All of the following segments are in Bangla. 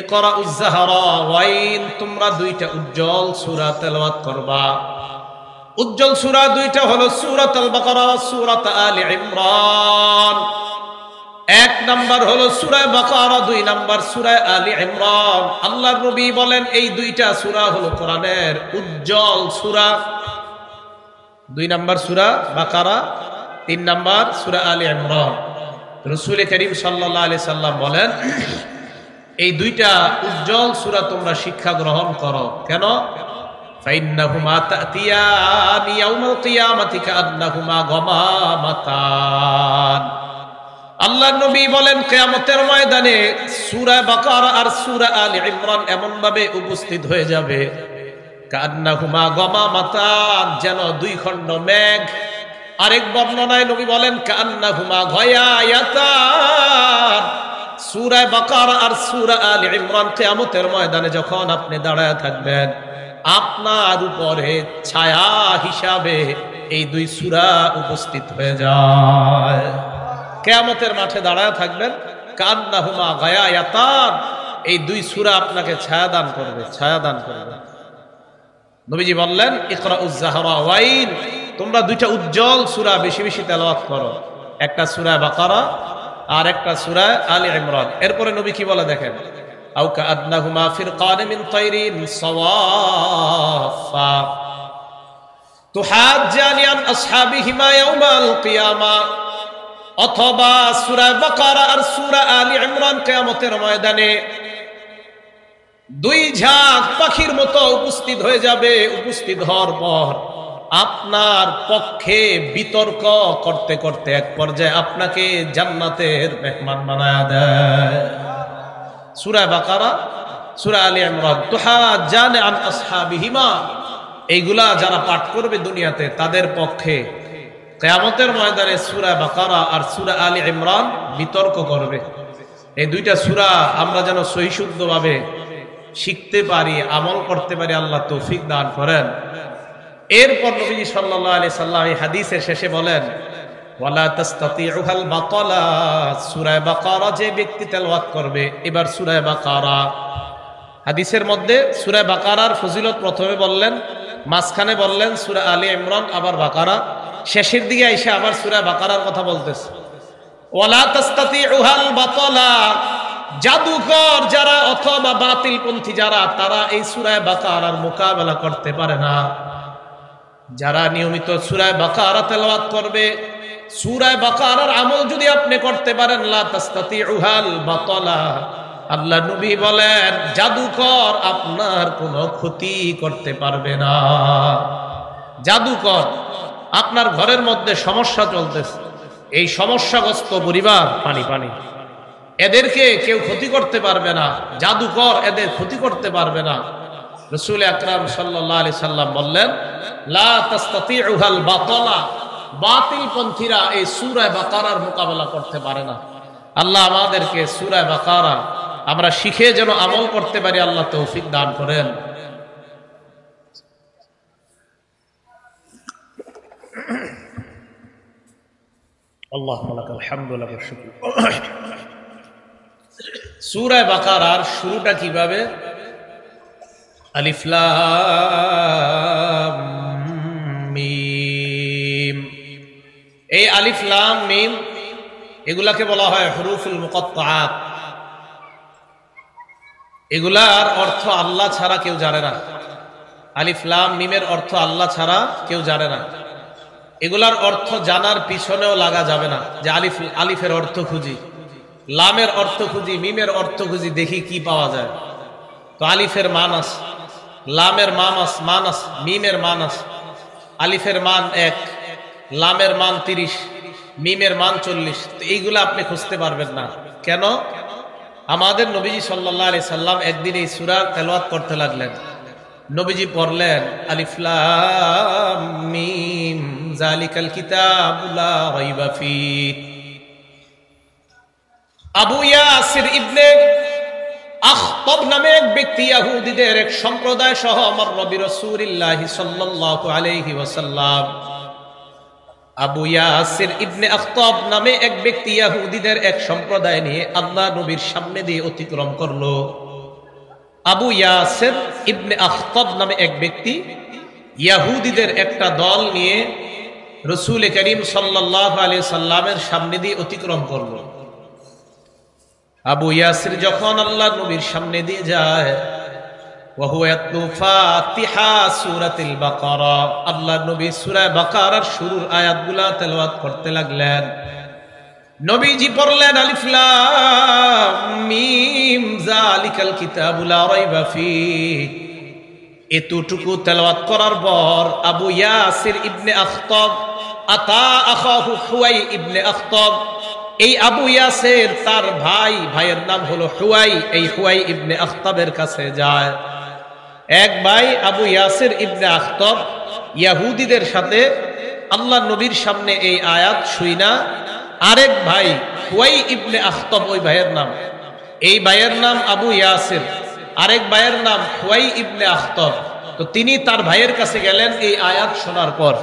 ইকরাউজ জাহরাওয়াইন, তোমরা দুইটা উজ্জ্বল সূরা তেলাওয়াত করবা। উজ্জ্বল সূরা দুইটা হলো সূরাতুল বাকারা, সূরাত আলে ইমরান। এক নাম্বার হলো সূরা বাকারা, দুই নাম্বার সূরা আলে ইমরান। আল্লাহর নবী বলেন এই দুইটা সূরা হলো কোরআনের উজ্জ্বল সূরা। দুই নাম্বার সূরা বাকারা, তিন নাম্বার সূরা আলে ইমরান। রাসূল করিম সাল্লাল্লাহু আলাইহি সাল্লাম বলেন এই দুইটা উজ্জ্বল সূরা তোমরা শিক্ষা গ্রহণ করো। কেন? ফাইন্নাহুমা তাতিয়ানি ইয়াউমাল কিয়ামাতি কাআন্নাহুমা গামামাতান। আল্লাহর নবী বলেন কিয়ামতের ময়দানে সূরা বাকারা আর সূরা আলে ইমরান এমন ভাবে উপস্থিত হয়ে যাবে কাআন্নাহুমা গামামাতান, যেন দুই খণ্ড মেঘ। আরেক বর্ণনায় নবী বলেন কাআন্নাহুমা গায়ায়াতান। সূরা বাকারা আর সূরা আলে ইমরান কিয়ামতের ময়দানে যখন আপনি দাঁড়ায় থাকবেন, আপনার উপরে ছায়া হিসাবে এই দুই সূরা উপস্থিত হয়ে যায়। কিয়ামতের মাঠে দাঁড়ায় থাকবেন, কান্নাহুমা গায়ায়াতান, এই দুই সূরা আপনাকে ছায়া দান করবে, ছায়া দান করবে। নবীজি বললেন ইকরাউজ জাহরাওয়াইন, তোমরা দুইটা উজ্জ্বল সূরা বেশি বেশি তেলাওয়াত করো, একটা সূরা বাকারা আর একটা সূরা আলে ইমরান। এরপরে নবী কি বলে দেখেন, আও কাআন্নাহুমা ফিরকান মিন তায়রিন সাওয়াফা তুহাজ্জানি আন আসহাবিহিমা ইয়াউমাল কিয়ামা। অথবা সূরা বাকারা আর সূরা আলে ইমরান কিয়ামতের ময়দানে দুই ঝাঁক পাখির মতো উপস্থিত হয়ে যাবে। উপস্থিত হওয়ার পর আপনার পক্ষে বিতর্ক করতে করতে এক পর্যায়ে আপনাকে জান্নাতের মেহমান বানায়া দেয়। সূরা বাকারা, সূরা আলে ইমরান, তুহাজ্জানি আন আসহাবিহিমা, এইগুলা যারা পাঠ করবে দুনিয়াতে তাদের পক্ষে কিয়ামতের ময়দানে সূরা বাকারা আর সূরা আলে ইমরান বিতর্ক করবে। এই দুইটা সূরা আমরা যেন সহিশুদ্ধভাবে শিখতে পারি, আমল করতে পারি, আল্লাহ তৌফিক দান করেন। এরপর নবী সাল্লাল্লাহু আলাইহি সাল্লাম এই হাদিসের শেষে বলেন ওয়ালা তাসতাতিউল বাতালা, সূরা বাকারা যে ব্যক্তি তেলাওয়াত করবে, এবার সূরা বাকারা। হাদিসের মধ্যে সূরা বাকারার ফজিলত প্রথমে বললেন, মাঝখানে বললেন সূরা আলে ইমরান, আবার বাকারা, শেষের দিকে এসে আবার সূরা বাকারার কথা বলতেছে। ওয়ালা তাসতাতিউল বাতালা, জাদুকর যারা অথবা বাতিলপন্থী যারা, তারা এই সূরা বাকারার মোকাবেলা করতে পারে না। যারা নিয়মিত সূরা বাকারা তেলাওয়াত করবে, সূরা বাকারার আমল যদি আপনি করতে পারেন, লা তাসতাতিউল বাতালা, আল্লাহ নবী বলেন জাদুকর আপনার কোনো ক্ষতি করতে পারবে না। জাদুকর, আপনার ঘরের মধ্যে সমস্যা চলতেছে, এই সমস্যাগ্রস্ত পরিবার পানি পানি, এদেরকে কেউ ক্ষতি করতে পারবে না, জাদুকর এদের ক্ষতি করতে পারবে না। রাসূল আকরাম সাল্লাল্লাহু আলাইহি সাল্লাম বললেন লা তাসতাতিউল বাতালা, বাতিলপন্থীরা এই সূরা বাকারার মোকাবেলা করতে পারে না। আল্লাহ আমাদেরকে সূরা বাকারা আমরা শিখে যেন আমল করতে পারি, আল্লাহ তৌফিক দান করেন। আল্লাহুম্মা লাকাল হামদু ওয়া লাকাশ শুকর। সূরা বাকারার শুরুটা কিভাবে? আলিফ লাম মিম। এই আলিফ লাম মিম এগুলাকে বলা হয় হুরুফুল মুকাত্তাআত। এগুলার অর্থ আল্লাহ ছাড়া কেউ জানে না। আলিফ লাম মিমের অর্থ আল্লাহ ছাড়া কেউ জানে না। এগুলার অর্থ জানার পিছনেও লাগা যাবে না, যে আলিফের অর্থ খুঁজি, লামের অর্থ খুঁজি, মিমের অর্থ খুঁজি, দেখি কি পাওয়া যায়। তো আলিফের মান আছে, লামের মান আছে, মিমের মান আছে। আলিফের মান 1, লামের মান 30, মিমের মান 40। তো এইগুলো আপনি খুঁজতে পারবেন না। কেন? আমাদের নবীজি সাল্লাল্লাহু আলাইহি সাল্লাম একদিন এই সূরা তেলাওয়াত করতে লাগলেন। নবীজি পড়লেন আলিফ লাম মিম যালিকাল কিতাবু লা রাইবা ফীহ। আবু ইয়াসির ইবনে আখতাব নামে এক ব্যক্তি ইহুদীদের এক সম্প্রদায় সহ আমার নবী রাসূলুল্লাহ সাল্লাল্লাহু আলাইহি ওয়াসাল্লাম, আবু ইয়াসির ইবনে আখতাব নামে এক ব্যক্তি ইহুদীদের এক সম্প্রদায় নিয়ে আল্লাহ নবীর সামনে দিয়ে অতিক্রম করলো। আবু ইয়াসির ইবনে আখতাব নামে এক ব্যক্তি ইয়াহুদীদের একটা দল নিয়ে রাসূল করিম সাল্লাল্লাহু আলাইহি সাল্লামের সামনে দিয়ে অতিক্রম করল। আবু ইয়াসির যখন আল্লাহর নবীর সামনে দিয়ে যায়, ওয়া হুয়া ইয়াতলু ফাতিহা সূরাতুল বাকারা, আল্লাহর নবী সূরা বাকারার শুরুর আয়াতগুলা তেলাওয়াত করতে লাগলেন। নবীজি পড়লেন আলিফ লাম মিম যালিকাল কিতাবু লা রাইবা ফীহ। এতটুকু তেলাওয়াত করার পর আবু ইয়াসির ইবনে আখতাব আতা আখাহু হুয়াই ইবনে আখতাব, এই আবু ইয়াসির তার ভাইয়ের নাম হলো হুয়াই, এই হুয়াই ইবনে আখতাবের কাছে যায়। এক ভাই আবু ইয়াসির ইবনে আখতাব ইহুদিদের সাথে আল্লাহর নবীর সামনে এই আয়াত শুইনা, আরেক ভাই হুয়াই ইবনে আখতাব, ওই ভাইয়ের নাম, এই ভাইয়ের নাম আবু ইয়াসির, আরেক ভাইয়ের নাম হুয়াই ইবনে আখতাব। তো তিনি তার ভাইয়ের কাছে গেলেন এই আয়াত শোনার পর।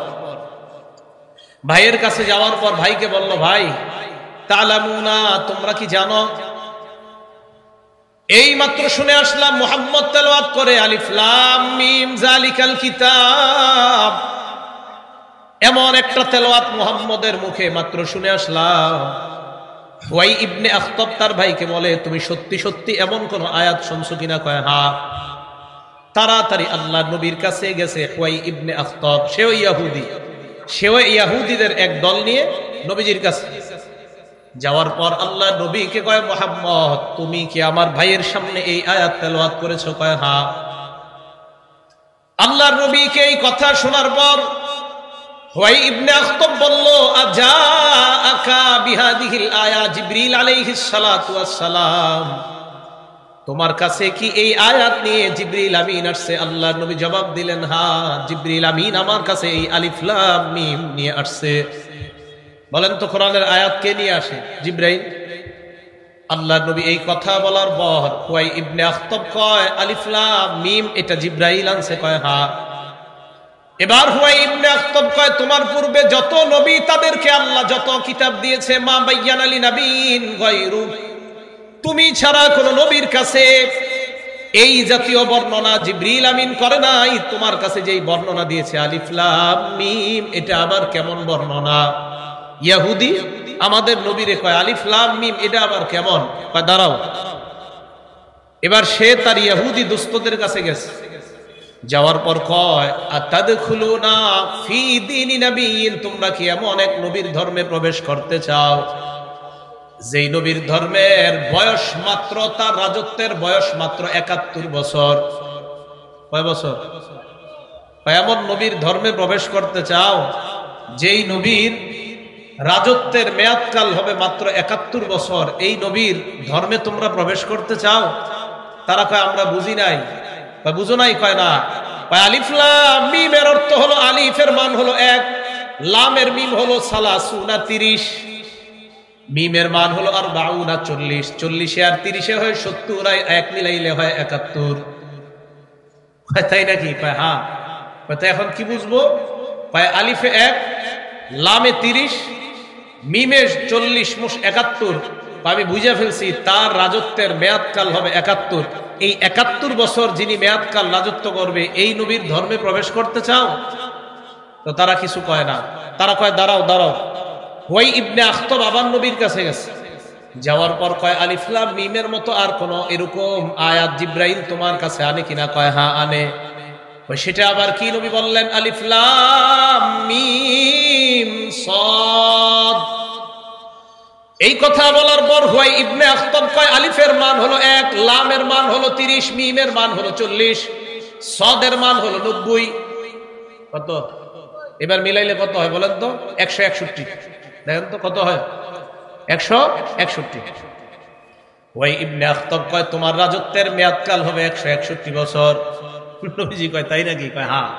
ভাইয়ের কাছে যাওয়ার পর ভাইকে বলল, ভাই তালামুনা, তোমরা কি জানো, এই মাত্র শুনে আসলাম মুহাম্মদ তেলাওয়াত করে আলিফ লাম মিম যালিকাল কিতাব, এমন একটা তেলাওয়াত মুহাম্মদের মুখে মাত্র শুনে আসলাম। হুয়াই ইবনে আখতাব তার ভাইকে বলে, তুমি সত্যি সত্যি এমন কোন আয়াত শুনছো কিনা? কয় হ্যাঁ। তাড়াতাড়ি আল্লাহর নবীর কাছে গেছে হুয়াই ইবনে আখতাব, সেও ইহুদি, সেও ইহুদিদের এক দল নিয়ে নবীজির কাছে যাওয়ার পর আল্লাহর নবীকে কয়, মুহাম্মদ তুমি কি আমার ভাইয়ের সামনে এই আয়াত তেলাওয়াত করেছো? কয় হ্যাঁ। আল্লাহর নবীকে এই কথা শোনার পর হুয়াই ইবনে আখতাব বলল, আজাআকা বিহাদিহিল আয়া জিবরিল আলাইহিস সালাতু ওয়াস সালাম, তোমার কাছে কি এই আয়াত নিয়ে জিবরিল আমিন আসছে? আল্লাহর নবী জবাব দিলেন, হ্যাঁ, জিবরিল আমিন আমার কাছে এই আলিফ লাম মিম নিয়ে আসছে। বলেন তো কোরআনের আয়াত কে নিয়ে আসে? জিবরাইল। আল্লাহর নবী এই কথা বলার পর হুয়াই ইবনে আখতাব কয়, আলিফ লাম মিম এটা জিবরাইল আনছে? কয় হ্যাঁ। এবার হুয়াই ইবনে আখতাব কয়, তোমার পূর্বে যত নবী তাদেরকে আল্লাহ যত কিতাব দিয়েছে, মা বাইয়ানা লিনাবিয়িন গায়রু, তুমি ছাড়া কোন নবীর কাছে এই জাতীয় বর্ণনা জিবরিল আমিন করে নাই। তোমার কাছে যেই বর্ণনা দিয়েছে আলিফ লাম মিম, এটা আবার কেমন বর্ণনা? ইহুদি আমাদের নবীরে কয় আলিফ লাম মিম, এটা আবার কেমন? কয় দাঁড়াও। এবার সে তার ইহুদি দোস্তদের কাছে গেছে, যাওয়ার পর কয়, আতাদখুলুনা ফি দীনি নাবিয়িন, তোমরা কি এমন এক নবীর ধর্মে প্রবেশ করতে চাও যেই নবীর ধর্মের বয়স মাত্র, তার রাজত্বের বয়স মাত্র ৭১ বছর? কয় বছর? এমন নবীর ধর্মে প্রবেশ করতে চাও যেই নবীর রাজত্বের মেয়াদকাল হবে মাত্র ৭১ বছর, এই নবীর ধর্মে তোমরা প্রবেশ করতে চাও? তারা কয় আমরা বুঝি নাই। বুঝো নাই? কয় না। আলিফ লাম মিমের অর্থ হলো, আলিফের মান হলো ১, লামের মিম হলো সালাসুনা ৩০, মিমের মান হলো আর বাউনা ৪০, ৪০ আর ৩০ হয় ৭০, আর ১ মিলাইলে হয় ৭১। তাই নাকি? হ্যাঁ। এখন কি বুঝবো? আলিফে ১, লামে ৩০, মিমে ৪০, মোট ৭১। আমি বুঝে ফেলছি তার রাজত্বের মেয়াদকাল হবে ৭১। এই ৭১ বছর যিনি মেয়াদকাল রাজত্ব করবে, এই নবীর ধর্মে প্রবেশ করতে চাও? তো তারা কিছু কয় না। তারা কয় দাঁড়াও দাঁড়াও। হুয়াই ইবনে আখতাব আবার নবীর কাছে গেছে, যাওয়ার পর কয় আলিফ লাম মিমের মতো আর কোন এরকম আয়াত জিবরাইল তোমার কাছে আনে কিনা? কয় হ্যাঁ আনে। সেটা আবার কি? নবী বললেন আলিফ লাম মিম সাদ। এই কথা বলার পর হুয়াই ইবনে আখতাব কয় আলিফের মান হলো ১, লামের মান হলো ৩০, মিমের মান হলো ৪০, সাদের মান হলো ৯০। কত? এবার মিলাইলে কত হয় বলেন তো? ১৬১। দেখেন তো কত হয়? ১৬১। হুয়াই ইবনে আখতাব কয় তোমার রাজত্বের মেয়াদকাল হবে ১৬১ বছর। নবীজি কয় তাই নাকি? কয় হ্যাঁ।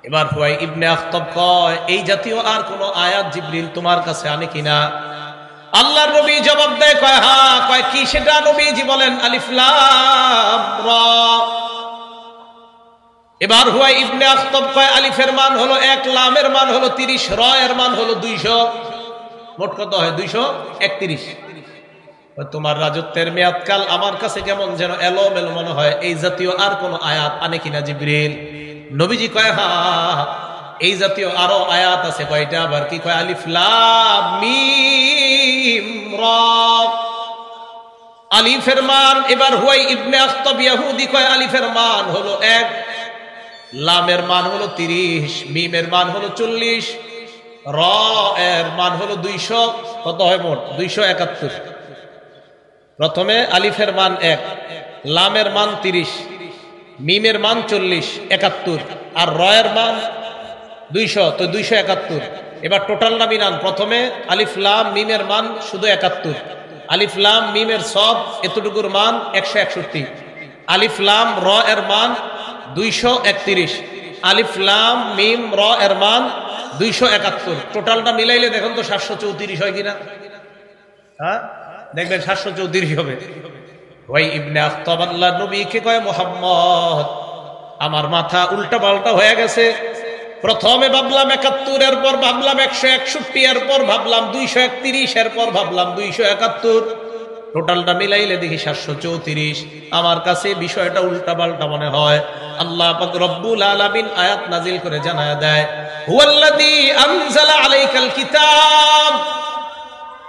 এবার হুয়াই ইবনে আখতাব কয় এই জাতীয় আর কোন আয়াত জিবরিল তোমার কাছে আনে কিনা? আল্লাহর নবী জবাব দেয়, কয় হ্যাঁ। কয় কি সেটা? নবীজি বলেন আলিফ লাম রা। এবার হুয়াই ইবনে আখতাব কয় আলিফের মান হলো ১, লামের মান হলো ৩০, র এর মান হলো ২০০। মোট কত হয়? ২৩১। তোমার রাজত্বের মেয়াদকাল আমার কাছে কেমন যেন এলোমেলো মনে হয়, এই জাতীয় আর কোন আয়াত আনে কিনা জিবরিল? নবীজি কয় হ্যাঁ, এই জাতীয় আরো আয়াত আছে। কয়টা? আবার কি কয়? আলিফ লাম মিম রা। আলিফের মান, এবার হুয়াই ইবনে আখতাব ইহুদি কয় আলিফের মান হলো 1, লামের মান হলো 30, মিমের মান হলো 40, র এর মান হলো 200। কত হয় মোট? 271। প্রথমে আলিফের মান 1, লামের মান 30, মিমের মান 40, 71, আর র এর মান 200, তো 271। এবার টোটালটা মিলান। প্রথমে আলিফ লাম মিমের মান শুধু 71, আলিফ লাম মিমের সব এতটুকুর মান 161, আলিফ লাম র এর মান 231, আলিফ লাম মিম র এর মান 271। টোটালটা মিলাইলে দেখুন তো 734 হয় কিনা? হ্যাঁ, দেখবেন 734 হবে। ওই ইবনে আখতাব আল্লাহ নবীকে কয় মুহাম্মদ, আমার মাথা উল্টা পাল্টা হয়ে গেছে। প্রথমে ভাবলাম 71, এরপর ভাবলাম 161, এরপর ভাবলাম 231, এরপর ভাবলাম 271। টোটালটা মিলাইলে দেখি 734। আমার কাছে বিষয়টা উল্টা পাল্টা মনে হয়। আল্লাহ পাক রব্বুল আলামিন আয়াত নাজিল করে জানায়া দেয়, হুয়াল্লাযী আনজালা আলাইকাল কিতাব।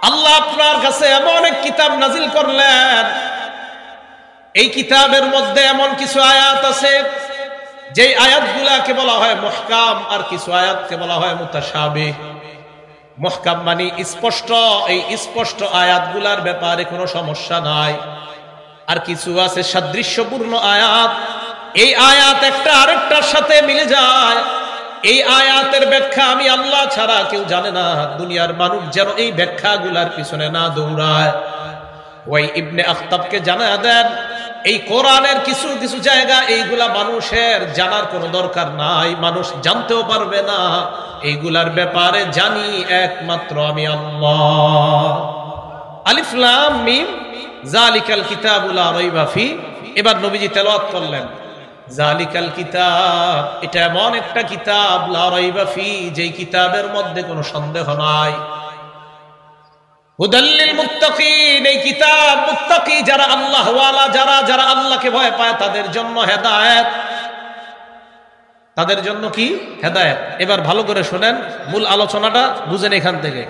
আল্লাহ আপনার কাছে এমন এক কিতাব নাজিল করলেন, এই কিতাবের মধ্যে এমন কিছু আয়াত আছে যে আয়াতগুলাকে বলা হয় মুহকাম, আর কিছু আয়াতকে বলা হয় মুতাশাবিহ। মুহকাম মানে স্পষ্ট, এই স্পষ্ট আয়াতগুলার ব্যাপারে কোনো সমস্যা নাই। আর কিছু আছে সাদৃশ্যপূর্ণ আয়াত, এই আয়াত একটা আরেকটার সাথে মিলে যায়। এই আয়াতের ব্যাখ্যা আমি আল্লাহ ছাড়া কেউ জানে না। দুনিয়ার মানুষ যেন এই ব্যাখ্যাগুলার পিছনে না দৌড়ায়। ওই ইবনে আখতাবকে জানা দেন, এই কোরআনের কিছু কিছু জায়গা এইগুলা মানুষের জানার কোনো দরকার নাই, মানুষ জানতেও পারবে না। এইগুলার ব্যাপারে জানি একমাত্র আমি আল্লাহ। আলিফ লাম মিম যালিকাল কিতাবু লা রাইবা ফি। এবার নবীজি তেলাওয়াত করলেন, যালিকাল কিতাব, এটা এমন একটা কিতাব, লা রাইবা ফি, যেই কিতাবের মধ্যে কোনো সন্দেহ নাই। হুদাল্লিল মুত্তাকিন, এই কিতাব মুত্তাকি যারা, আল্লাহ ওয়ালা যারা, যারা আল্লাহকে ভয় পায় তাদের জন্য হেদায়েত। তাদের জন্য কি? হেদায়েত। এবার ভালো করে শুনেন, মূল আলোচনাটা বুঝেন এখান থেকে।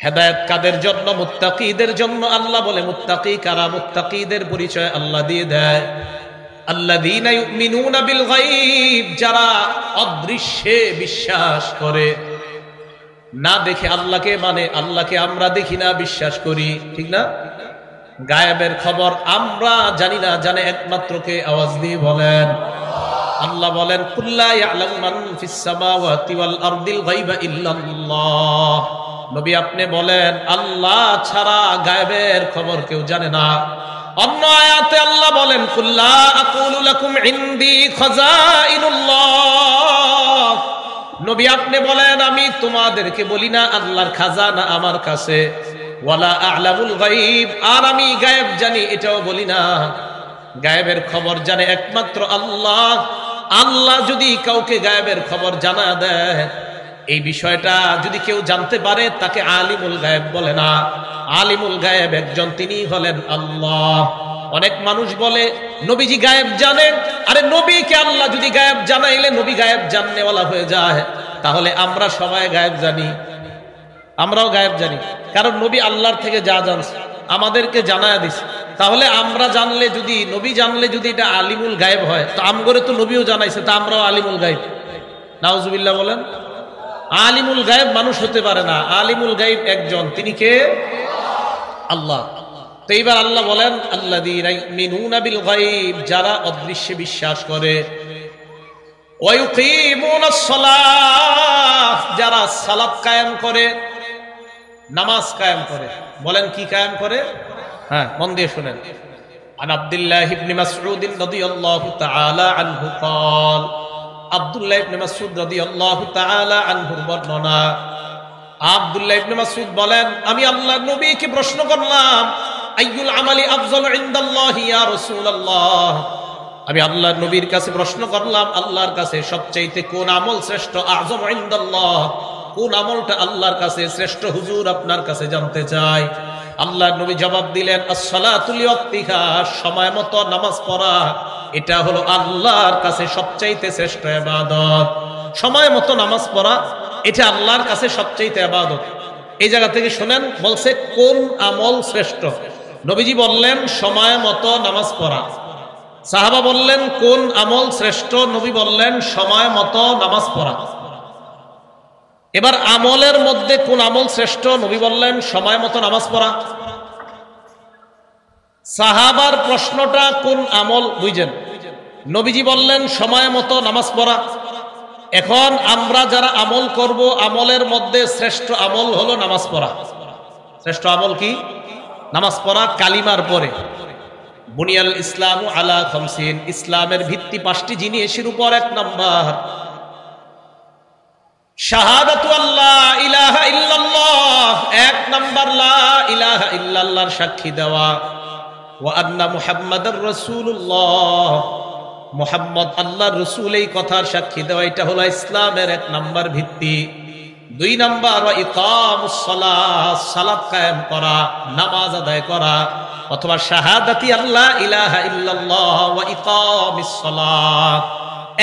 হেদায়েত কাদের জন্য? মুত্তাকিদের জন্য। আল্লাহ বলে মুত্তাকি কারা? মুত্তাকিদের পরিচয় আল্লাহ দিয়ে দেয়, আল্লাযীনা ইউমিনুনা বিল গায়ব, যারা অদৃশ্যে বিশ্বাস করে। না দেখে আল্লাহকে মানে, আল্লাহকে আমরা দেখি না, বিশ্বাস করি, ঠিক না? গায়েবের খবর আমরা জানি না, জানে একমাত্র কে? আওয়াজ দিয়ে বলেন। আল্লাহ বলেন, কুল্লা ইয়ালামু মান ফিস সামাওয়াতি ওয়াল আরদিল গায়বা ইল্লাল্লাহ। নবী আপনি বলেন, আল্লাহ ছাড়া গায়েবের খবর কেউ জানে না। অন্য আয়াতে আল্লাহ বলেন, কুল্লা আকুলু লাকুম ইনদি খাযাইনুল্লাহ। নবী আপনি বলেন, আমি তোমাদেরকে বলি না আল্লাহর খাজানা আমার কাছে। ওয়ালা আ'লামুল গায়ব, আর আমি গায়েব জানি এটাও বলি না। গায়েবের খবর জানে একমাত্র আল্লাহ। আল্লাহ যদি কাউকে গায়েবের খবর জানা দেয়, এই বিষয়টা যদি কেউ জানতে পারে, তাকে আলিমুল গায়েব বলে না। আলিমুল গায়েব একজন, তিনি হলেন আল্লাহ। অনেক মানুষ বলে নবীজি গায়েব জানেন। আরে নবীকে আল্লাহ যদি গায়েব জানাইলে নবী গায়েব জাননেওয়ালা হয়ে যায়, তাহলে আমরা সবাই গায়েব জানি, আমরাও গায়েব জানি। কারণ নবী আল্লাহর থেকে যা জানছে আমাদেরকে জানায় দিছে। তাহলে আমরা জানলে, যদি নবী জানলে যদি এটা আলিমুল গায়েব হয়, তো আমগরে তো নবীও জানাইছে, তা আমরাও আলিমুল গায়েব। নাউজুবিল্লাহ বলেন। আলিমুল গায়েব মানুষ হতে পারে না, আলিমুল গায়েব একজন, তিনি কে? আল্লাহ। তো এইবার আল্লাহ বলেন, আল্লাযীনা ইউমিনুনা বিল গায়ব, যারা অদৃশ্যে বিশ্বাস করে। ওয়া ইউকিমুনাস সালাহ, যারা সালাত কায়েম করে, নামাজ কায়েম করে। বলেন কি কায়েম করে? হ্যাঁ, মন দিয়ে শুনেন। আন আব্দুল্লাহ ইবনে মাসউদ রাদিয়াল্লাহু তাআলা আনহু قال, আব্দুল্লাহ ইবনে মাসউদ রাদিয়াল্লাহু তাআলা আনহুর বর্ণনা। আব্দুল্লাহ ইবনে মাসউদ বলেন, আমি আল্লাহর নবীকে প্রশ্ন করলাম, আইয়ুল আমালি আফযালু ইনদাল্লাহি ইয়া রাসূলুল্লাহ। আমি আল্লাহর নবীর কাছে প্রশ্ন করলাম, আল্লাহর কাছে সবচাইতে কোন আমল শ্রেষ্ঠ? আযম ইনদাল্লাহ, কোন আমলটা আল্লাহর কাছে শ্রেষ্ঠ হুজুর আপনার কাছে জানতে চাই। আল্লাহর নবী জবাব দিলেন, আস-সালাতু লিওয়াক্তিহা, সময় মতো নামাজ পড়া, এটা হলো আল্লাহর কাছে সবচাইতে শ্রেষ্ঠ ইবাদত। সময় মতো নামাজ পড়া এটা আল্লাহর কাছে সবচাইতে ইবাদত। এই জায়গা থেকে শুনেন, বলছে কোন আমল শ্রেষ্ঠ। নবীজি বললেন সময় মতো নামাজ পড়া। সাহাবা বললেন কোন আমল শ্রেষ্ঠ? নবী বললেন সময় মতো নামাজ পড়া। এবার আমলের মধ্যে কোন আমল শ্রেষ্ঠ? নবী বললেন সময় মতো নামাজ পড়া। সাহাবার প্রশ্নটা কোন আমল বুঝেন? নবীজি বললেন সময় মতো নামাজ পড়া। এখন আমরা যারা আমল করব, আমলের মধ্যে শ্রেষ্ঠ আমল হলো নামাজ পড়া। শ্রেষ্ঠ আমল কি? নামাজ পড়া। কালিমার পরে বুনিয়াল ইসলামু আলা খামসিন, ইসলামের ভিত্তি 5টি জিনিসের উপর 1 নাম্বার শাহাদাতু আল্লাহ ইলাহা ইল্লাল্লাহ, 1 নাম্বার লা ইলাহা ইল্লাল্লাহর সাক্ষী দেওয়া, ওয়া আন্না মুহাম্মাদুর রাসূলুল্লাহ, মুহাম্মদ আল্লাহর রাসূল, এই কথার সাক্ষী দেওয়া। এটা হলো ইসলামের 1 নাম্বার ভিত্তি। 2 নাম্বার ওয়া ইকামুস সালাত, সালাত কায়েম করা, নামাজ আদায় করা, অথবা শাহাদাতি আল্লাহ ইলাহা ইল্লাল্লাহ ওয়া ইকামিস সালাত।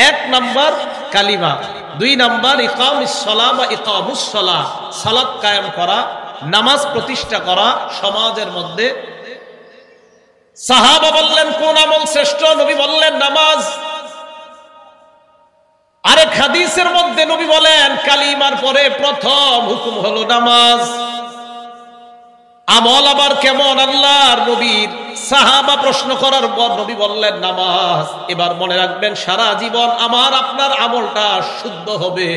1 নাম্বার কালিমা, 2 নাম্বার ইকামিস সালাত ওয়া ইকামুস সালাত, সালাত কায়েম করা, নামাজ প্রতিষ্ঠা করা সমাজের মধ্যে। সাহাবা বললেন কোন আমল শ্রেষ্ঠ? নবী বললেন নামাজ। আরেক হাদিসের মধ্যে নবী বলেন কালিমার পরে প্রথম হুকুম হলো নামাজ। আমল আবার কেমন আল্লাহর নবীর? সাহাবা প্রশ্ন করার পর নবী বললেন নামাজ। এবার মনে রাখবেন, সারা জীবন আমার আপনার আমলটা শুদ্ধ হবে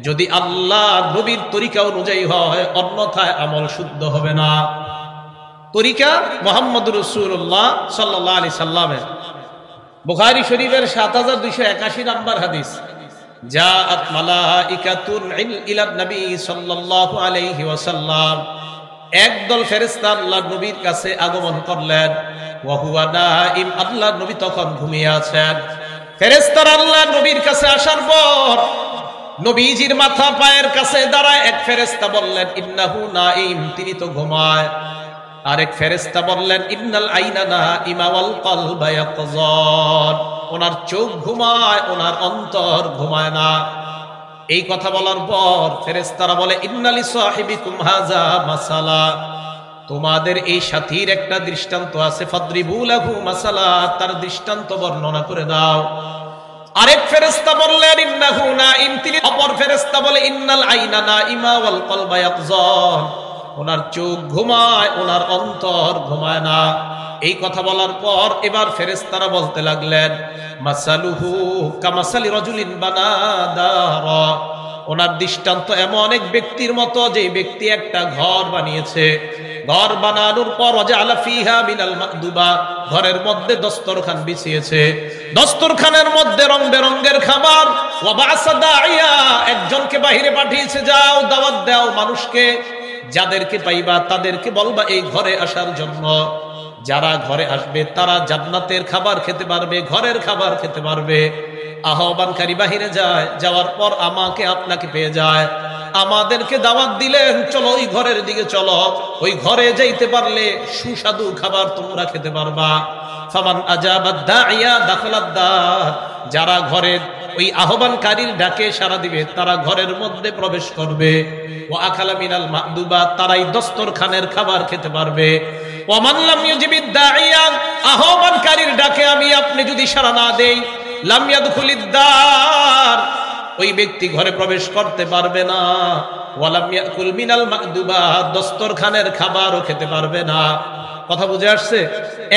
যদি আল্লাহ নবীর তরিকা অনুযায়ী হয়, অন্যথায় আমল শুদ্ধ হবে না। তরিকা মুহাম্মদুর রাসূলুল্লাহ সাল্লাল্লাহু আলাইহি সাল্লামের। বুখারী শরীফের 7281 নাম্বার হাদিস, জাআত মালাইকাতুন ইলা নবী সাল্লাল্লাহু আলাইহি ওয়াসাল্লাম, একদল ফেরেশতা আল্লাহর নবীর কাছে আগমন করলেন। ওয়া হুয়া নাইম, আল্লাহর নবী তখন ঘুমিয়ে আছেন। ফেরেশতারা আল্লাহর নবীর কাছে আসার পর নবীজির মাথা পায়ের কাছে দাঁড়ায় এক ফেরেশতা বললেন ইন্নাহু নাইম, তিনি তো ঘুমায়। আরেক ফেরেশতা বললেন ইন্নাল আইনা নাইমা ওয়াল কলবা ইয়াকযান, ওনার চোখ ঘুমায়, ওনার অন্তর ঘুমায় না। এই কথা বলার পর ফেরেশতারা বলে ইন্নালি সাহিবিকুম হাযা মাসালা, তোমাদের এই সাথীর একটা দৃষ্টান্ত আছে, ফাদরিবু লাহু মাসালা, তার দৃষ্টান্ত বর্ণনা করে দাও। আরেক ফেরেশতা বললেন ইন্নাহু নাইম, তিনি। অপর ফেরেশতা বলে ইন্নাল আইনা নাইমা ওয়াল কলবা ইয়াকযান, ওনার চোখ ঘুমায়, ওনার অন্তর ঘুমায় না। এই কথা বলার পর এবার ফেরেশতারা বলতে লাগলেন মাসালুহু কামাসালি রাজুলিন বানা দারা, ওনার দৃষ্টান্ত এমন এক ব্যক্তির মতো যে ব্যক্তি একটা ঘর বানিয়েছে। ঘর বানানোর পর ওয়াজআলা ফিহা মিনাল মাকদুবা, ঘরের মধ্যে দস্তরখান বিছিয়েছে, দস্তরখানের মধ্যে রং বেরঙের খাবার। ওয়া বাসা দাইয়া, একজনকে বাইরে পাঠিয়েছে, যাও দাওয়াত দাও মানুষকে, যাদেরকে পাইবা তাদেরকে বলবা এই ঘরে আসার জন্য। যারা ঘরে আসবে তারা জান্নাতের খাবার খেতে পারবে, ঘরের খাবার খেতে পারবে। আহ্বানকারী বাহিরে যায়, যাওয়ার পর আমাকে আপনাকে পেয়ে যায়, আমাদেরকে দাওয়াত দিলেন চলো ওই ঘরের দিকে চলো, ওই ঘরে যাইতে পারলে সুস্বাদু খাবার তোমরা খেতে পারবা। ফামান আজাবাদ দাইয়া দাখালাদ দার, যারা ঘরে ওই আহ্বানকারীর ডাকে সাড়া দিবে তারা ঘরের মধ্যে প্রবেশ করবে। ওয়া আকালা মিনাল মাকদুবা, তারাই দস্তরখানের খাবার খেতে পারবে। ওয়া মান লাম ইউজিবিদ দাইয়া, আহ্বানকারীর ডাকে আমি আপনি যদি সাড়া না দেই, লাম ইয়াদখুলিদ দার, ওই ব্যক্তি ঘরে প্রবেশ করতে পারবে না। ওয়া লাম ইয়াকুল মিনাল মাকদুবা, দস্তরখানের খাবারও খেতে পারবে না। কথা বুঝে আসছে?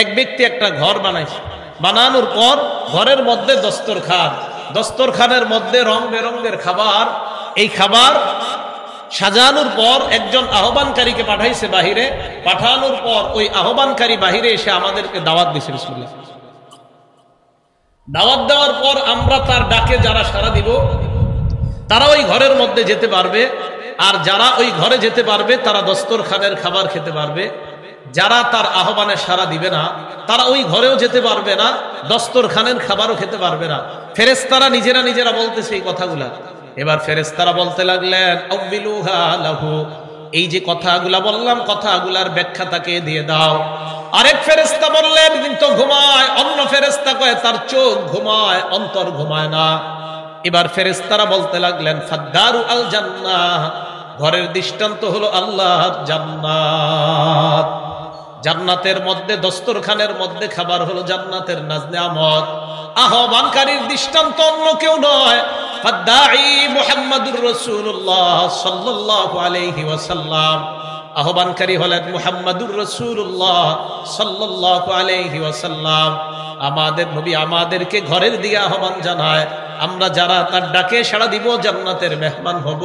এক ব্যক্তি একটা ঘর বানাইছে, বানানোর পর ঘরের মধ্যে দস্তরখান, দস্তরখানের মধ্যে রং বেরঙের খাবার। এই খাবার সাজানোর পর একজন আহ্বানকারীকে পাঠাইছে বাহিরে, পাঠানোর পর ওই আহ্বানকারী বাহিরে এসে আমাদেরকে দাওয়াত দিয়েছে। বিসমিল্লাহ। দাওয়াত দেওয়ার পর আমরা তার ডাকে যারা সাড়া দিব তারা ওই ঘরের মধ্যে যেতে পারবে, আর যারা ওই ঘরে যেতে পারবে তারা দস্তরখানের খাবার খেতে পারবে। যারা তার আহ্বানে সাড়া দিবে না তারা ওই ঘরেও যেতে পারবে না, দস্তরখানের খাবারও খেতে পারবে না। ফেরেশতারা নিজেরা নিজেরা বলতেছে এই কথাগুলা। এবার ফেরেশতারা বলতে লাগলেন আউবিলুহা লাহু, এই যে কথাগুলা বললাম কথাগুলার ব্যাখ্যা তাকে দিয়ে দাও। আরেক ফেরেশতা বললেন কিন্তু ঘুমায়। অন্য ফেরেশতা কয় তার চোখ ঘুমায়, অন্তর ঘুমায় না। এবার ফেরেশতারা বলতে লাগলেন ফাদ্দারু আল জান্নাহ, ঘরের দৃষ্টান্ত হলো আল্লাহর জান্নাত। জান্নাতের মধ্যে দস্তরখানের মধ্যে খাবার হলো জান্নাতের নাজ নিয়ামত। আহ্বানকারীর দৃষ্টান্ত অন্য কেউ নয়, ফাদ্দাঈ মুহাম্মাদুর রাসূলুল্লাহ সাল্লাল্লাহু আলাইহি ওয়াসাল্লাম। আহ্বানকারী হলেন মুহাম্মাদুর রাসূলুল্লাহ সাল্লাল্লাহু আলাইহি ওয়াসাল্লাম। আমাদের নবী আমাদেরকে ঘরের দিকে আহ্বান জানায়। আমরা যারা তার ডাকে সাড়া দিব জান্নাতের মেহমান হব,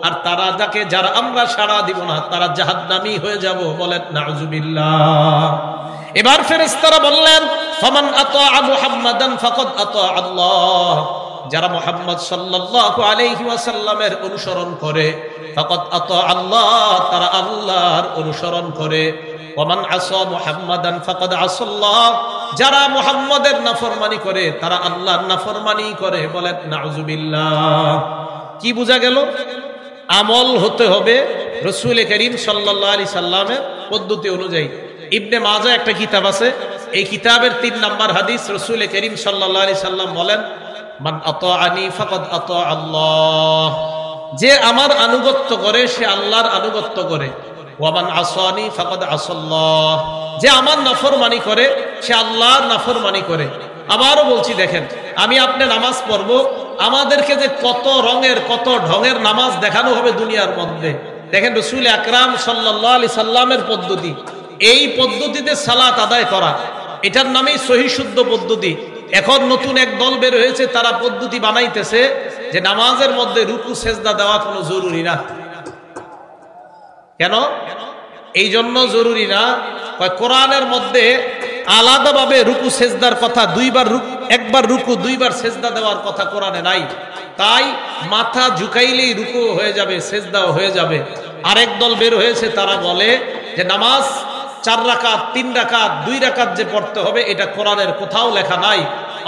আর তারা যাকে যারা আমরা সাড়া দিব না তারা জাহান্নামী হয়ে যাব। বলেন নাউজুবিল্লাহ। এবার ফেরেশতারা বললেন ফামান আতা মুহাম্মাদান ফাকাদ আতা আল্লাহ, যারা মুহাম্মদ সাল্লাল্লাহু আলাইহি ওয়াসাল্লামের অনুসরণ করে ফাকাদ আতা আল্লাহ, তারা আল্লাহর অনুসরণ করে। ওমান আসা মুহাম্মাদান ফাকাদ আসাল্লাহ, যারা মুহাম্মদের নাফরমানি করে তারা আল্লাহর নাফরমানি করে। বলেন নাউজুবিল্লাহ। কি বোঝা গেল? আমল হতে হবে রাসূল করিম সাল্লাল্লাহু আলাইহি সাল্লামের পদ্ধতি অনুযায়ী। ইবনে মাজাহ একটা কিতাব আছে, এই কিতাবের 3 নাম্বার হাদিস রাসূল করিম সাল্লাল্লাহু আলাইহি সাল্লাম বলেন মান আতাআনি ফাকাদ আতা আল্লাহ, যে আমার আনুগত্য করে সে আল্লাহর আনুগত্য করে। ওয়ামান আসানি ফাকাদ আসাল্লাহ, যে আমার নাফরমানি করে সে আল্লাহর নাফরমানি করে। আবারও বলছি, দেখেন আমি আপনি নামাজ পড়ব, আমাদেরকে যে কত রঙের কত ঢঙের নামাজ দেখানো হবে দুনিয়ার মধ্যে। দেখেন রাসূল আকরাম সাল্লাল্লাহু আলাইহি সাল্লামের পদ্ধতি, এই পদ্ধতিতে সালাত আদায় করা, এটার নামেই সহিহ শুদ্ধ পদ্ধতি। এখন নতুন এক দল বের হয়েছে, তারা পদ্ধতি বানাইতেছে যে নামাজের মধ্যে রুকু সেজদা দেওয়া কোনো জরুরি না। কেন এই জন্য জরুরি না? কোরআনের মধ্যে আলাদাভাবে রুকু সেজদার কথা একবার রুকু দুইবার সেজদা দেওয়ার কথা কোরআনে নাই। তাই মাথা ঝুঁকাইলেই রুকু হয়ে যাবে, সেজদাও হয়ে যাবে। আরেক দল বের হয়েছে, তারা বলে যে নামাজ 4 রাকাত 3 রাকাত 2 রাকাত যে পড়তে হবে এটা কোরআনের কোথাও লেখা নাই।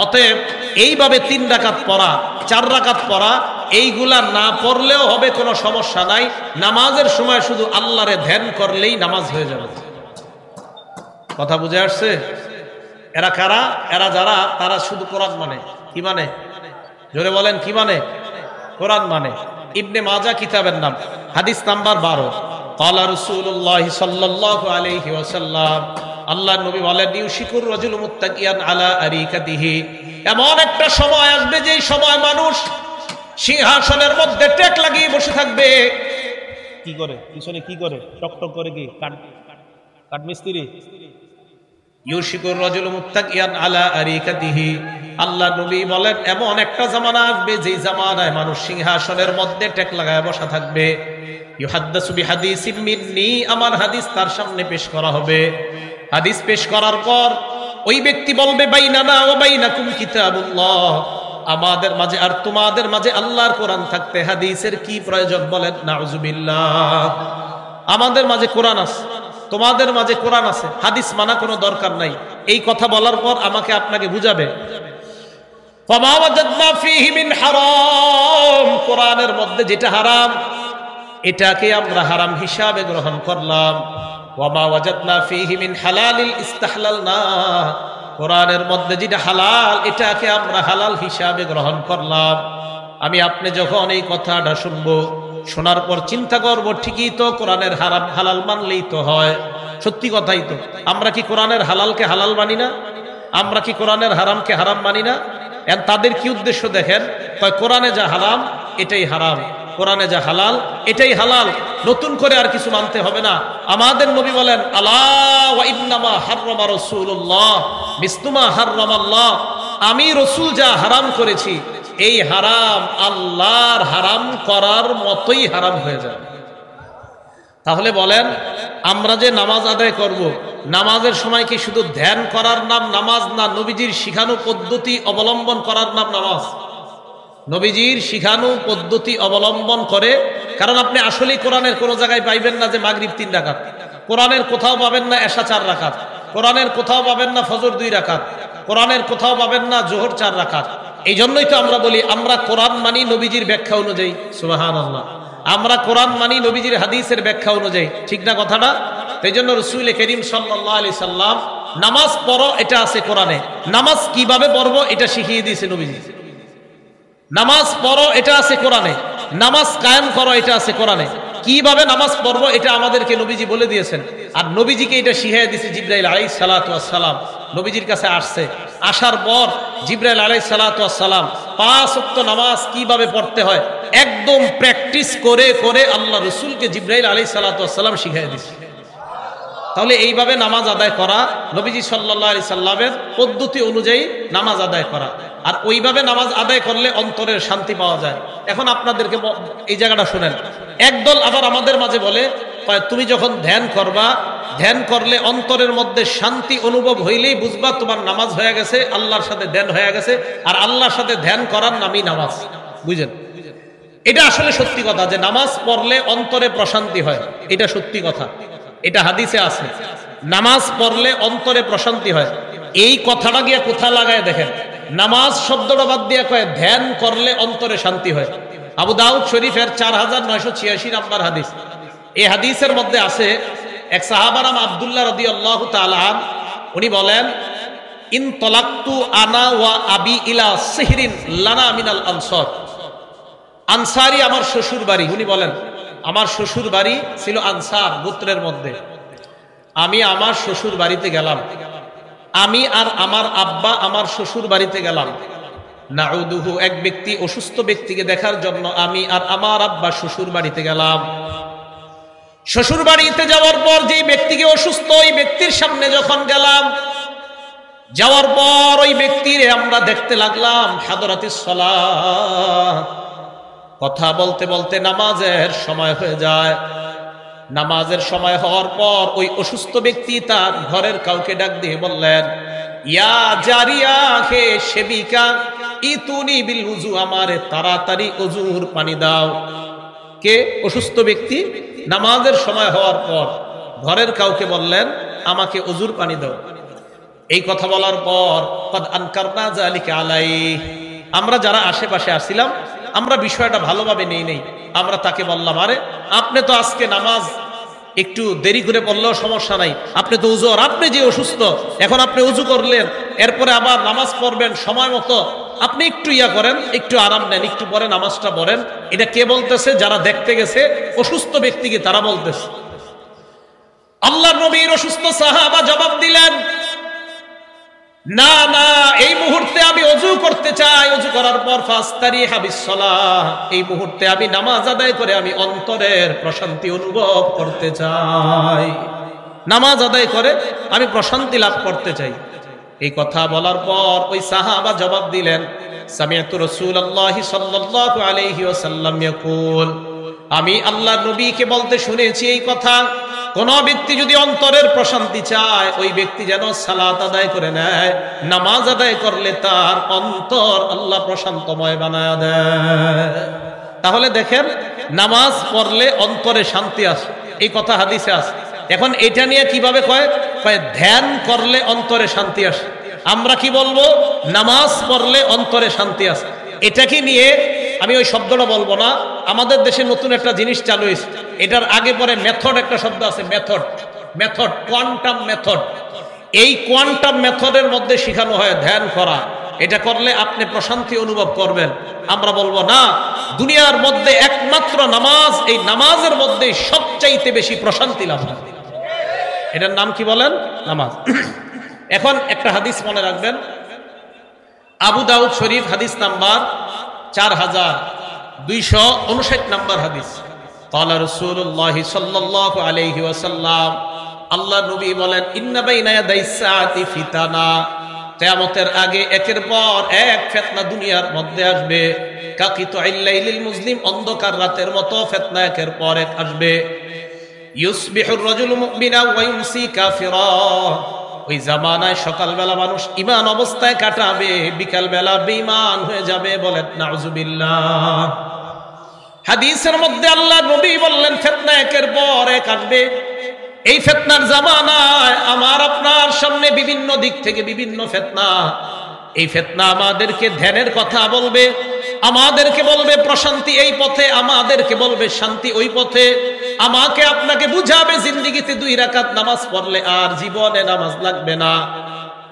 অতএব এইভাবে 3 রাকাত পড়া 4 রাকাত পড়া এইগুলা না পড়লেও হবে, কোনো সমস্যা নাই। নামাজের সময় শুধু আল্লাহরে ধ্যান করলেই নামাজ হয়ে যাবে। কথা বুঝে আসছে? এরা কারা? এরা যারা তারা শুধু কোরআন মানে। কি মানে? জোরে বলেন কি মানে? কোরআন মানে। ইবনে মাজাহ কিতাবের নাম, হাদিস নাম্বার 12। ক্বালা রাসূলুল্লাহ সাল্লাল্লাহু আলাইহি ওয়াসাল্লাম, আল্লাহর নবী বলেন ইউশিকুর রাজুলু মুত্তাকিয়ান আলা আরিকাতিহি, এমন একটা সময় আসবে যেই সময় মানুষ সিংহাসনের মধ্যে টেক লাগিয়ে বসে থাকবে। কি করে? পিছনে কি করে? টকটক করে কি? কাঠ মিস্ত্রি। ইউশিকুর রাজুলু মুত্তাকিয়ান আলা আরিকাতিহি, আল্লাহর নবী বলেন এমন একটা জামানা আসবে যেই জামানায় মানুষ সিংহাসনের মধ্যে টেক লাগায় বসা থাকবে। ইউহাদ্দাসু বিহাদিসিম মিন্নি, আমার হাদিস তার সামনে পেশ করা হবে। হাদিস পেশ করার পর ওই ব্যক্তি বলবে বাইনানা ওয়া বাইনাকুম কিতাবুল্লাহ, আমাদের মাঝে আর তোমাদের মাঝে আল্লাহর কোরআন থাকতে হাদিসের কি প্রয়োজন? বলেন নাউজুবিল্লাহ। আমাদের মাঝে কোরআন আছে, তোমাদের মাঝে কোরআন আছে, হাদিস মানা কোনো দরকার নাই। এই কথা বলার পর আমাকে আপনাকে বুঝাবে ফামা ওয়াজাদনা ফীহি মিন হারাম, কোরআনের মধ্যে যেটা হারাম এটাকে আমরা হারাম হিসাবে গ্রহণ করলাম। ওয়ামা ওয়াজাদনা ফীহি মিন হালালিল ইস্তাহলালনা, কোরআনের মধ্যে যেটা হালাল এটাকে আমরা হালাল হিসাবে গ্রহণ করলাম। আমি আপনি যখন এই কথাটা শুনবো, শোনার পর চিন্তা করবো ঠিকই তো কোরআনের হারাম হালাল মানলেই তো হয়। সত্যি কথাই তো। আমরা কি কোরআনের হালালকে হালাল মানি না? আমরা কি কোরআনের হারামকে হারাম মানি না? তাদের কি উদ্দেশ্য দেখেন, কোরআনে যা হারাম এটাই হারাম, কোরআনে যা হালাল এটাই হালাল, নতুন করে আর কিছু মানতে হবে না। আমাদের নবী বলেন আলা ওয়া ইন্নামা হাররামা রাসূলুল্লাহ মিসলুমা হাররামাল্লাহ, আমি রাসূল যা হারাম করেছি এই হারাম আল্লাহর হারাম করার মতোই হারাম হয়ে যায়। তাহলে বলেন আমরা যে নামাজ আদায় করব, নামাজের সময় কি শুধু ধ্যান করার নাম নামাজ না নবীজির শিখানো পদ্ধতি অবলম্বন করার নাম নামাজ? নবীজির শিখানো পদ্ধতি অবলম্বন করে। কারণ আপনি আসলেই কোরআনের কোন জায়গায় পাইবেন না যে মাগরিব 3 রাকাত, কোরআনের কোথাও পাবেন না এশা 4 রাকাত, কোরআনের কোথাও পাবেন না ফজর 2 রাকাত, কোরআনের কোথাও পাবেন না জোহর 4 রাকাত। এই জন্যই তো আমরা বলি আমরা কোরআন মানি নবীজির ব্যাখ্যা অনুযায়ী, সুবহানাল্লাহ। আমরা কোরআন মানি নবীজির হাদিসের ব্যাখ্যা অনুযায়ী, ঠিক না কথাটা? এই জন্য রাসূল করিম সাল্লাল্লাহু আলাইহি সাল্লাম নামাজ পড়ো এটা আছে কোরআনে, নামাজ কিভাবে পড়বো এটা শিখিয়ে দিয়েছে নবীজি। নামাজ পড়ো এটা আছে কোরআনে, নামাজ কায়েম করো এটা আছে কোরআনে, কিভাবে নামাজ পড়বো এটা আমাদেরকে নবীজি বলে দিয়েছেন। আর নবীজিকে এটা শিখিয়ে দিয়েছে জিবরাইল আলাইহিস সালাতু ওয়াস সালাম। নবীজির কাছে আসছে, আসার পর জিবরাইল আলাইহিস সালাতু ওয়াস সালাম 5 ওয়াক্ত নামাজ কিভাবে পড়তে হয় একদম প্র্যাকটিস করে করে আল্লাহ রাসূলকে জিবরাইল আলাইহিস সালাতু ওয়াস সালাম শিখিয়ে দিয়েছে। তাহলে এইভাবে নামাজ আদায় করা, নবীজি সাল্লাল্লাহু আলাইহি সাল্লামের পদ্ধতি অনুযায়ী নামাজ আদায় করা, আর ওইভাবে নামাজ আদায় করলে অন্তরের শান্তি পাওয়া যায়। এখন আপনাদেরকে এই জায়গাটা শুনেন, একদল আবার আমাদের মাঝে বলে তুমি যখন ধ্যান করবা, ধ্যান করলে অন্তরের মধ্যে শান্তি অনুভব হইলেই বুঝবা তোমার নামাজ হয়ে গেছে, আল্লাহর সাথে ধ্যান হয়ে গেছে। আর আল্লাহর সাথে ধ্যান করার নামই নামাজ, বুঝেন? এটা আসলে সত্যি কথা যে নামাজ পড়লে অন্তরে প্রশান্তি হয়, এটা সত্যি কথা, এটা হাদিসে আছে। নামাজ পড়লে অন্তরে প্রশান্তি হয়, এই কথাটা গিয়ে কোথা লাগায় দেখেন, নামাজ শব্দটা বাদ দিয়ে কয় ধ্যান করলে অন্তরে শান্তি হয়। আবু দাউদ শরীফের 4986 নাম্বার হাদিস। এই হাদিসের মধ্যে আছে এক সাহাবা নাম আব্দুল্লাহ রাদিয়াল্লাহু তাআলা আন, উনি বলেন ইন তালাক্তু আনা ওয়া আবি ইলা সিহরিন লানা মিনাল আনসার। আনসারি আমার শ্বশুর বাড়ি, উনি বলেন আমার শ্বশুর বাড়ি ছিল আনসার গোত্রের মধ্যে। আমি আমার শ্বশুর বাড়িতে গেলাম, আমি আর আমার আব্বা আমার শ্বশুর বাড়িতে গেলাম। নাউদুহু, এক ব্যক্তি অসুস্থ ব্যক্তিকে দেখার জন্য আমি আর আমার আব্বা শ্বশুর বাড়িতে গেলাম। শ্বশুর বাড়িতে যাওয়ার পর যে ব্যক্তিকে অসুস্থ, ওই ব্যক্তির সামনে যখন গেলাম, যাওয়ার পর ওই ব্যক্তির আমরা দেখতে লাগলাম হাদরাতিস সালাহ, কথা বলতে বলতে নামাজের সময় হয়ে যায়। নামাজের সময় হওয়ার পর ওই অসুস্থ ব্যক্তি তার ঘরের কাউকে ডাক দিয়ে বললেন, ইয়া জারিয়া, হে সেবিকা, ইতুনি বিল উযু, আমারে তাড়াতাড়ি ওযুর পানি দাও। কে? অসুস্থ ব্যক্তি নামাজের সময় হওয়ার পর ঘরের কাউকে বললেন আমাকে ওযুর পানি দাও। এই কথা বলার পর কদ আনকারনা যালিকা আলাই, আমরা যারা আশেপাশে আসছিলাম আমরা বিষয়টা ভালোভাবে নেই। আমরা তাকে বললাম, আরে আপনি তো আজকে নামাজ একটু দেরি করে পড়লেও সমস্যা নাই, আপনি তো উযু, আপনি যে অসুস্থ এখন আপনি উযু করলেন, এরপরে আবার নামাজ পড়বেন সময় মতো, আপনি একটু ইয়া করেন, একটু আরাম নেন, একটু পরে নামাজটা পড়েন। এটা কে বলতেছে? যারা দেখতে গেছে অসুস্থ ব্যক্তিকে, তারা বলতেছে। আল্লাহর নবীর অসুস্থ সাহাবা জবাব দিলেন, না না, এই মুহূর্তে আমি ওযু করতে চাই, ওযু করার পর ফাস্তারিহা বিসসালাহ, এই মুহূর্তে আমি নামাজ আদায় করে আমি অন্তরের প্রশান্তি অনুভব করতে চাই, নামাজ আদায় করে আমি প্রশান্তি লাভ করতে চাই। এই কথা বলার পর ওই সাহাবা জবাব দিলেন, সামিআতু রাসূলুল্লাহি সাল্লাল্লাহু আলাইহি ওয়াসাল্লাম ইয়াকুল, আমি আল্লাহর নবীকে বলতে শুনেছি এই কথা, কোন ব্যক্তি যদি অন্তরের প্রশান্তি চায় ওই ব্যক্তি যেন সালাত আদায় করে নেয়, নামাজ আদায় করলে তার অন্তর আল্লাহ প্রশান্তময় বানায় দেয়। তাহলে দেখেন নামাজ পড়লে অন্তরে শান্তি আসে, এই কথা হাদিসে আছে। এখন এটা নিয়ে কিভাবে কয় ধ্যান করলে অন্তরে শান্তি আসে, আমরা কি বলবো? নামাজ পড়লে অন্তরে শান্তি আসে। এটাকে নিয়ে আমি ওই শব্দটা বলবো না, আমাদের দেশে নতুন একটা জিনিস চালু হয়েছে, এটার আগে পরে মেথড একটা শব্দ আছে, মেথড, কোয়ান্টাম মেথড। এই কোয়ান্টাম মেথডের মধ্যে শেখানো হয় ধ্যান করা, এটা করলে আপনি প্রশান্তি অনুভব করবেন। আমরা বলবো না, দুনিয়ার মধ্যে একমাত্র নামাজ, এই নামাজের মধ্যে সবচাইতে বেশি প্রশান্তি লাভ হয়। এটার নাম কি বলেন? নামাজ। এখন একটা হাদিস মনে রাখবেন, আবু দাউদ শরীফ হাদিস নাম্বার 4259 নাম্বার হাদিস। ক্বালা রাসূলুল্লাহি সাল্লাল্লাহু আলাইহি ওয়াসাল্লাম, আল্লাহ নবী বলেন, ইন্না বাইনা ইয়াদাইস সাআতি ফিতানা, কিয়ামতের আগে একের পর এক ফিতনা দুনিয়ার মধ্যে আসবে। কাকিতুল লাইলিল মুজলিম, অন্ধকার রাতের মতো ফিতনা একের পর এক আসবে। ইউসবিহুর রাজুলু মুমিনা ওয়া ইউমসি কাফিরা, ওই জামানায় সকালবেলা মানুষ ঈমান অবস্থায় কাটাবে, বিকালবেলা বেঈমান হয়ে যাবে। বলেন নাউজুবিল্লাহ। হাদিসের মধ্যে আল্লাহ নবী বললেন ফিতনা একের পর এক আসবে। এই ফিতনার জামানায় আমার আপনার সামনে বিভিন্ন দিক থেকে বিভিন্ন ফিতনা, এই ফিতনা আমাদেরকে ধ্যানের কথা বলবে, আমাদেরকে বলবে প্রশান্তি এই পথে, আমাদেরকে বলবে শান্তি ওই পথে। আমাকে আপনাকে বুঝাবে জিন্দেগিতে 2 রাকাত নামাজ পড়লে আর জীবনে নামাজ লাগবে না,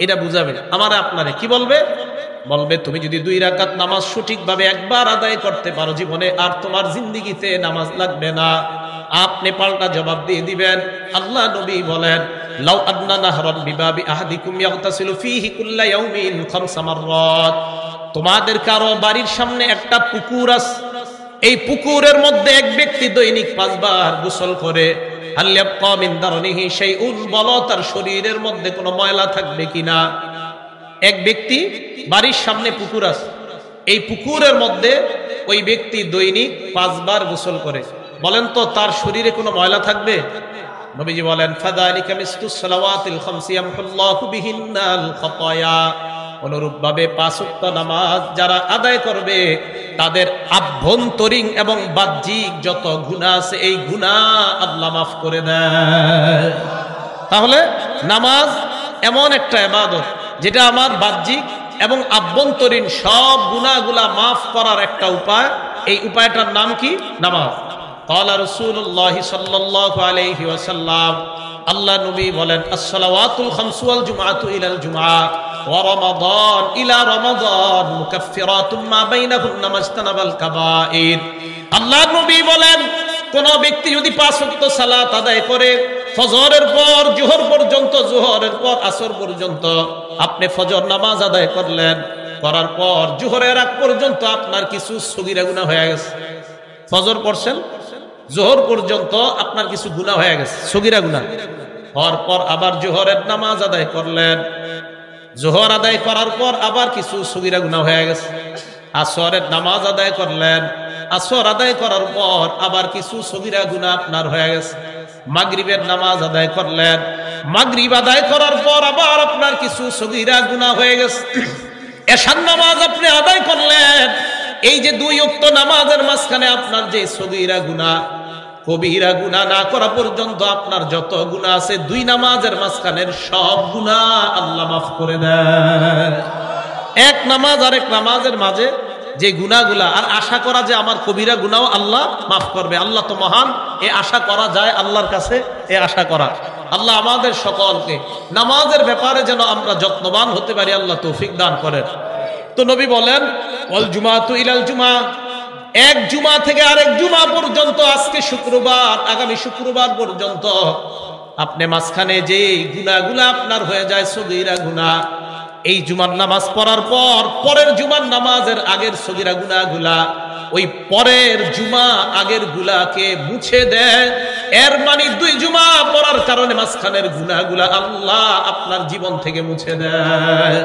এটা বুঝাবে। আমারে আপনারে কি বলবে? বলবে তুমি যদি 2 রাকাত নামাজ সঠিকভাবে একবার আদায় করতে পারো জীবনে, আর তোমার জিন্দেগিতে নামাজ লাগবে না। আপনি পাল্টা জবাব দিয়ে দিবেন। আল্লাহ নবী বলেন, লাউ আদনা নাহরান বিবাবি আহাদিকুম ইয়াগতাসিলু ফীহি কুল্লা ইয়াউমিন 5 মাররাত। তোমাদের কারো বাড়ির সামনে একটা পুকুর আছে, এই পুকুরের মধ্যে এক ব্যক্তি দৈনিক 5 বার গোসল করে। হাল ইয়াবকা মিন দারনিহি শাইউন, বলো তার শরীরের মধ্যে কোনো ময়লা থাকবে কিনা? এক ব্যক্তি বাড়ির সামনে পুকুর আছে, এই পুকুরের মধ্যে ওই ব্যক্তি দৈনিক 5 বার গোসল করে, বলেন তো তার শরীরে কোনো ময়লা থাকবে? নবীজি বলেন, ফাযালিকা মিসলুস সালাওয়াতিল খামসি ইয়ামহুল্লাহু বিহিন্নাল খাতায়া। অনুরূপভাবে 5 ওয়াক্ত নামাজ যারা আদায় করবে তাদের আভ্যন্তরীণ এবং বাহ্যিক যত গুনাহ আছে এই গুনাহ আল্লাহ মাফ করে দেয়। তাহলে নামাজ এমন একটা ইবাদত যেটা আমার বাহ্যিক এবং আভ্যন্তরীণ সব গুনাহগুলা মাফ করার একটা উপায়। এই উপায়টার নাম কি? নামাজ। ক্বালা রাসূলুল্লাহ সাল্লাল্লাহু আলাইহি ওয়াসাল্লাম, আল্লাহ নবী বলেন, আস-সালাওয়াতুল খামসু ওয়াল জুমআতু ইলাল জুমআ ওয়া রমাদান ইলা রমাদান মুকাফফিরাতুম মা বাইনাহুন্না মাজতানাবাল কাবাইর। আল্লাহ নবী বলেন, কোন ব্যক্তি যদি 5 ওয়াক্ত সালাত আদায় করে, ফজরের পর জোহর পর্যন্ত, জোহরের পর আসর পর্যন্ত, আপনি ফজর নামাজ আদায় করলেন, করার পর জোহরের আগ পর্যন্ত আপনার কিছু সগীরা গুনাহ হয়ে গেছে। ফজর পড়ছেন, জোহর পর্যন্ত আপনার কিছু গুনাহ হয়ে গেছে, সগীরা গুনাহ। হওয়ার পর আবার জোহরের নামাজ আদায় করলেন, জোহর আদায় করার পর আবার কিছু সগীরা গুনাহ হয়ে গেছে। আসরের নামাজ আদায় করলেন, আসর আদায় করার পর আবার কিছু সগীরা গুনাহ আপনার হয়ে গেছে। মাগরিবের নামাজ আদায় করলেন, মাগরিব আদায় করার পর আবার আপনার কিছু সগীরা গুনাহ হয়ে গেছে। এশার নামাজ আপনি আদায় করলেন, এই যে 2 ওয়াক্ত নামাজের মাঝখানে আপনার যে সগীরা গুনাহ, কবিরা গুনাহ না করা পর্যন্ত আপনার যত গুনাহ আছে 2 নামাজের মাঝখানের সব গুনাহ আল্লাহ মাফ করে দেয়। এক নামাজ আর এক নামাজের মাঝে যে গুনাহগুলা, আর আশা করা যে আমার কবিরা গুনাহ আল্লাহ মাফ করবে। আল্লাহ তো মহান, এ আশা করা যায় আল্লাহর কাছে, এ আশা করা। আল্লাহ আমাদের সকলকে নামাজের ব্যাপারে যেন আমরা যত্নবান হতে পারি, আল্লাহ তৌফিক দান করেন। তো নবী বলেন, ওয়াল জুমাতু ইলাল জুমা, এক জুমা থেকে আরেক জুমা পর্যন্ত, আজকে শুক্রবার, আগামী শুক্রবার পর্যন্ত আপনি মাঝখানে যে গুনাহগুলা আপনার হয়ে যায় সগীরা গুনাহ, এই জুমার নামাজ পড়ার পর পরের জুমার নামাজের আগের সগীরা গুনাহগুলা ওই পরের জুমা আগের গুলাকে মুছে দেয়। এর মানে 2 জুমা পড়ার কারণে মাঝখানের গুনাহগুলা আল্লাহ আপনার জীবন থেকে মুছে দেয়।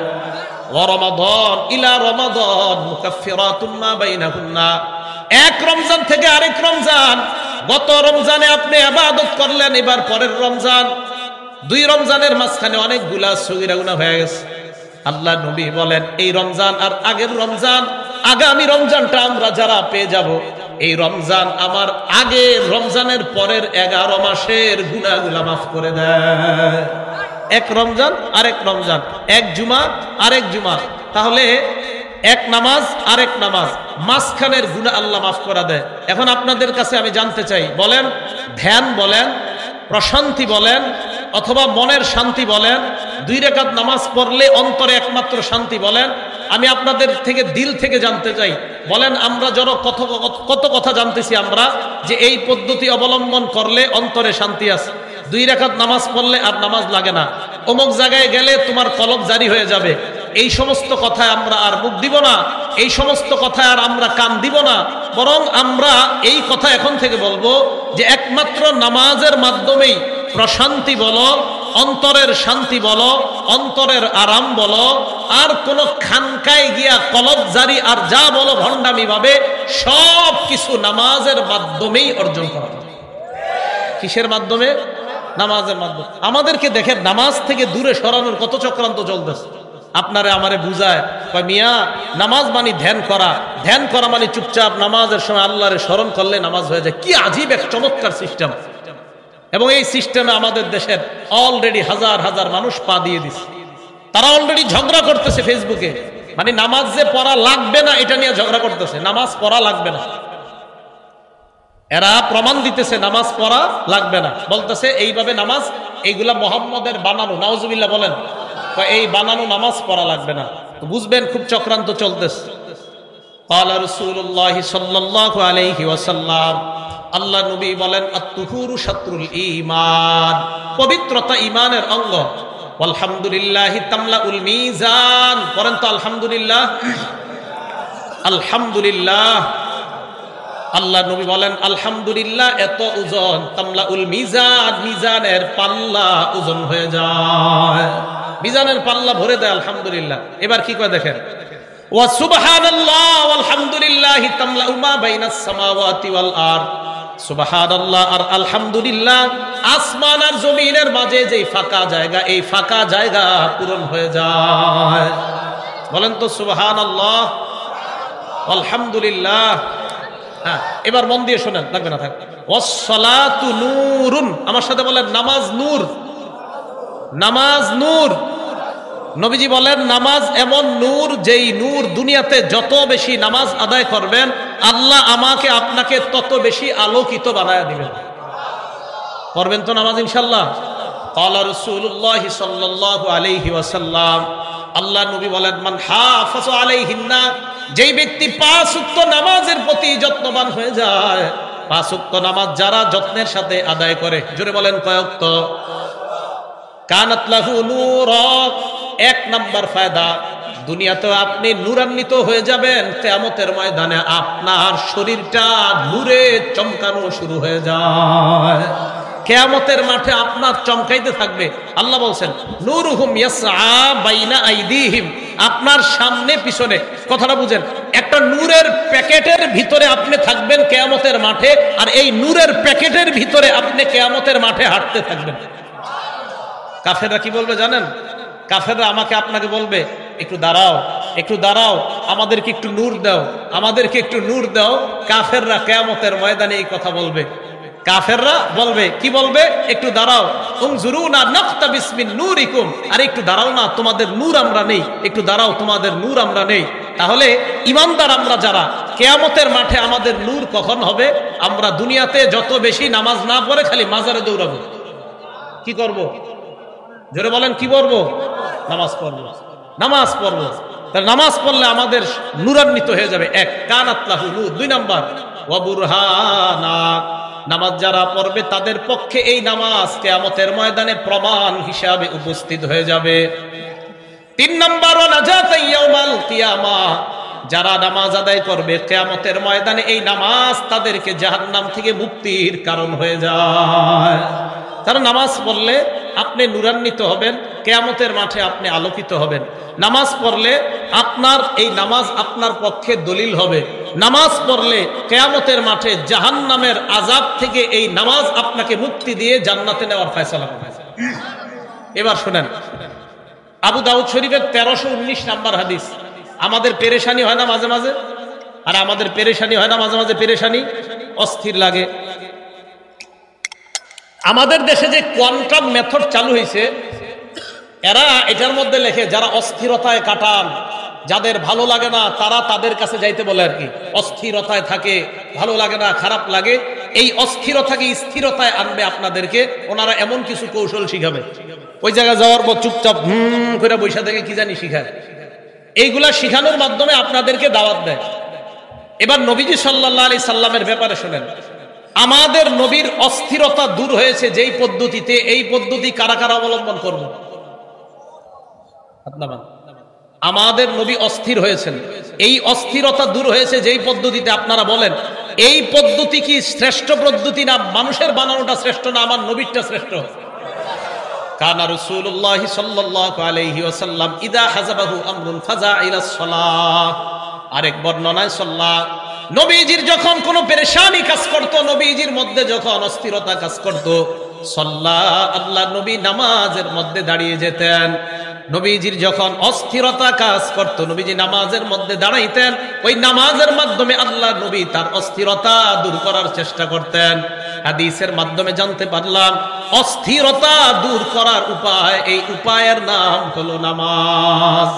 ওয়া রমাদান ইলা রমাদান মুকাফফিরাতুম মা বাইনাহুন্না, এক রমজান থেকে আরেক রমজান, গত রমজানে আপনি ইবাদত করলেন, এবার পরের রমজান, 2 রমজানের মাঝখানে অনেকগুলা সগীরা গুনাহ হয়ে গেছে। আল্লাহ নবী বলেন, এই রমজান আর আগের রমজান, আগামী রমজানটা আমরা যারা পেয়ে যাব, এই রমজান আমার আগের রমজানের পরের 11 মাসের গুনাহগুলা মাফ করে দেয়। এক রমজান আরেক রমজান, এক জুমা আরেক জুমা, তাহলে এক নামাজ আরেক নামাজ, মাঝখানের গুনাহ আল্লাহ মাফ করে দেয়। এখন আপনাদের কাছে আমি জানতে চাই, বলেন ধ্যান বলেন, প্রশান্তি বলেন, অথবা মনের শান্তি বলেন, 2 রাকাত নামাজ পড়লে অন্তরে একমাত্র শান্তি বলেন, আমি আপনাদের থেকে দিল থেকে জানতে চাই, বলেন আমরা যারা কত কথা জানতেছি আমরা যে এই পদ্ধতি অবলম্বন করলে অন্তরে শান্তি আছে, 2 রাকাত নামাজ পড়লে আর নামাজ লাগে না, অমুক জায়গায় গেলে তোমার কলব জারি হয়ে যাবে, এই সমস্ত কথায় আমরা আর মুখ দিব না, এই সমস্ত কথায় আর আমরা কান দিব না, বরং আমরা এই কথা এখন থেকে বলবো যে একমাত্র নামাজের মাধ্যমেই প্রশান্তি বলো, অন্তরের শান্তি বলো, অন্তরের আরাম বলো, আর কোন খানকায় গিয়া কলব জারি আর যা বলো ভণ্ডামি ভাবে, সব কিছু নামাজের মাধ্যমেই অর্জন করা যায়। কিসের মাধ্যমে? নামাজের মাধ্যমে। আমাদেরকে দেখেন নামাজ থেকে দূরে সরানোর কত চক্রান্ত চলতেছে। আপনারে আমারে বুঝায়, কয় মিয়া নামাজ মানে ধ্যান করা, ধ্যান করা মানে চুপচাপ নামাজের সময় আল্লাহরে স্মরণ করলে নামাজ হয়ে যায়। কি আজীব এক চমৎকার সিস্টেম! এবং এই সিস্টেমে আমাদের দেশের অলরেডি হাজার হাজার মানুষ পা দিয়ে দিচ্ছে। তারা অলরেডি ঝগড়া করতেছে ফেসবুকে, মানে নামাজ যে পড়া লাগবে না এটা নিয়ে ঝগড়া করতেছে, নামাজ পড়া লাগবে না। এরা প্রমাণ দিতেছে নামাজ পড়া লাগবে না, বলতেছে এইভাবে নামাজ, এইগুলা মুহাম্মদের বানানো, নাউজুবিল্লাহ বলেন, এই বানানো নামাজ পড়া লাগবে না। তো বুঝবেন খুব চক্রান্ত চলতেছে। ক্বালা রাসূলুল্লাহ সাল্লাল্লাহু আলাইহি ওয়াসাল্লাম, আল্লাহ নবী বলেন, আত-তুহুরু শাতরুল ঈমান, পবিত্রতা ঈমানের অঙ্গ। আলহামদুলিল্লাহি তামলাউল মিজান, পড়েন তো আলহামদুলিল্লাহ। আলহামদুলিল্লাহ, আল্লাহ নবী বলেন আলহামদুলিল্লাহ এত ওজন, তামলাউল মিজান, মিজানের পাল্লা ওজন হয়ে যায়, মিজানের পাল্লা ভরে দেয় আলহামদুলিল্লাহ। এবার কি করে দেখেন, ওয়া সুবহানাল্লাহ ওয়ালহামদুলিল্লাহি তামলাউ মা বাইনাস সামাওয়াতি ওয়াল আরদ, সুবহানাল্লাহ আর আলহামদুলিল্লাহ আসমান আর জমিনের মাঝে যেই ফাঁকা জায়গা, এই ফাঁকা জায়গা পূরণ হয়ে যায়। বলেন তো সুবহানাল্লাহ আলহামদুলিল্লাহ। হ্যাঁ, এবার মন দিয়ে শোনেন, লাগবে না থাক। ওয়াসসালাতু নূরুন, আমার সাথে বলেন নামাজ নূর, নামাজ নূর। নবীজি বলেন নামাজ এমন নূর, যেই নূর দুনিয়াতে যত বেশি নামাজ আদায় করবেন আল্লাহ আমাকে আপনাকে তত বেশি আলোকিত বানায় দিবেন। করবেন তো নামাজ ইনশাআল্লাহ। ক্বালা রাসূলুল্লাহ সাল্লাল্লাহু আলাইহি ওয়াসাল্লাম, আল্লাহ নবী বলেন মান হাফাযা আলাইহিন্না, যেই ব্যক্তি 5 ওয়াক্ত নামাজের প্রতি যত্নবান হয়ে যায়, 5 ওয়াক্ত নামাজ যারা যত্নের সাথে আদায় করে, জোরে বলেন কয় ওয়াক্ত, কানাত লাহু নূরা, 1 নাম্বার ফায়দা, দুনিয়াতেও আপনি নূরান্বিত হয়ে যাবেন, কিয়ামতের ময়দানে আপনার শরীরটা নূরে চমকানো শুরু হয়ে যায়, কিয়ামতের মাঠে আপনার চমকাইতে থাকবে। আল্লাহ বলছেন নূরুহুম ইয়াসআ বাইনা আইদিহিম, আপনার সামনে পিছনে, কথাটা বুঝেন, একটা নূরের প্যাকেটের ভিতরে আপনি থাকবেন কিয়ামতের মাঠে, আর এই নূরের প্যাকেটের ভিতরে আপনি কিয়ামতের মাঠে হাঁটতে থাকবেন। কাফেররা কি বলবে জানেন? কাফেররা আমাকে আপনাকে বলবে একটু দাঁড়াও, একটু দাঁড়াও, আমাদেরকে একটু নূর দাও, আমাদেরকে একটু নূর দাও। কাফেররা কিয়ামতের ময়দানে এই কথা বলবে। কাফেররা বলবে, কি বলবে? একটু দাঁড়াও, উনজুরুনা নাকতাবিস মিন নূরিকুম, আর একটু দাঁড়াও না, তোমাদের নূর আমরা নেই, একটু দাঁড়াও, তোমাদের নূর আমরা নেই। তাহলে ইমানদার আমরা যারা, কিয়ামতের মাঠে আমাদের নূর কখন হবে? আমরা দুনিয়াতে যত বেশি নামাজ না পড়ে খালি মাজারে দৌড়াবো, কি করব? জোরে বলেন, কি করবো? নামাজ পড়বো, নামাজ পড়বো। তাহলে নামাজ পড়লে আমাদের নূরান্বিত হয়ে যাবে। 1 কানাত লাহু নূর, 2 নাম্বার ওয়া বুরহানা, নামাজ যারা পড়বে তাদের পক্ষে এই নামাজ কিয়ামতের ময়দানে প্রমাণ হিসাবে উপস্থিত হয়ে যাবে। 3 নাম্বার ওয়া নাজাতান ইয়াউমাল কিয়ামা, যারা নামাজ আদায় করবে কিয়ামতের ময়দানে এই নামাজ তাদেরকে জাহান্নাম থেকে মুক্তির কারণ হয়ে যায়। তারা নামাজ পড়লে আপনি নূরান্বিত হবেন, কিয়ামতের মাঠে আপনি আলোকিত হবেন। নামাজ পড়লে আপনার এই নামাজ আপনার পক্ষে দলিল হবে। নামাজ পড়লে কিয়ামতের মাঠে জাহান্নামের আযাব থেকে এই নামাজ আপনাকে মুক্তি দিয়ে জান্নাতে নেওয়ার ফয়সালা হবে। এবার শুনেন, আবু দাউদ শরীফের 1319 নাম্বার হাদিস। আমাদের পেরেশানি হয় না মাঝে মাঝে? আর আমাদের পেরেশানি হয় না মাঝে মাঝে? পেরেশানি, অস্থির লাগে। আমাদের দেশে যে কোয়ান্টাম মেথড চালু হয়েছে, এরা এটার মধ্যে লেখে যারা অস্থিরতায় কাটান, যাদের ভালো লাগে না তারা তাদের কাছে যাইতে বলে আর কি। অস্থিরতায় থাকে, ভালো লাগে না, খারাপ লাগে, এই অস্থিরতাকে স্থিরতায় আনবে আপনাদেরকে ওনারা এমন কিছু কৌশল শিখাবে। ওই জায়গায় যাওয়ার পর চুপচাপ করে বৈশা থেকে কি জানি শিখায়। এইগুলা শিখানোর মাধ্যমে আপনাদেরকে দাওয়াত দেয়। এবার নবীজি সাল্লাল্লাহু আলাইহি সাল্লামের ব্যাপারে শুনেন, আমাদের নবীর অস্থিরতা দূর হয়েছে যেই পদ্ধতিতে, এই পদ্ধতি কারা কারা অবলম্বন করব? আমাদের নবী অস্থির হয়েছেন, এই অস্থিরতা দূর হয়েছে যেই পদ্ধতিতে, আপনারা বলেন এই পদ্ধতি কি শ্রেষ্ঠ পদ্ধতি না মানুষের বানানোটা শ্রেষ্ঠ না আমার নবীরটা শ্রেষ্ঠ? কানা রাসূলুল্লাহ সাল্লাল্লাহু আলাইহি ওয়াসাল্লাম ইদা হাযাবাহু আমরুন ফাজা ইলা সালাহ, আরেক বর্ণনায় সাল্লাহ, নবীজির যখন কোনো পেরেশানি কাজ করত, নবীজির মধ্যে যখন অস্থিরতা কাজ করত, সাল্লাহ, আল্লাহ নবী নামাজের মধ্যে দাঁড়িয়ে যেতেন। নবীজির যখন অস্থিরতা কাজ করত, নবীজি নামাজের মধ্যে দাঁড়াইতেন, ওই নামাজের মাধ্যমে আল্লাহ নবী তার অস্থিরতা দূর করার চেষ্টা করতেন। হাদিসের মাধ্যমে জানতে পারলাম অস্থিরতা দূর করার উপায়, এই উপায়ের নাম হলো নামাজ।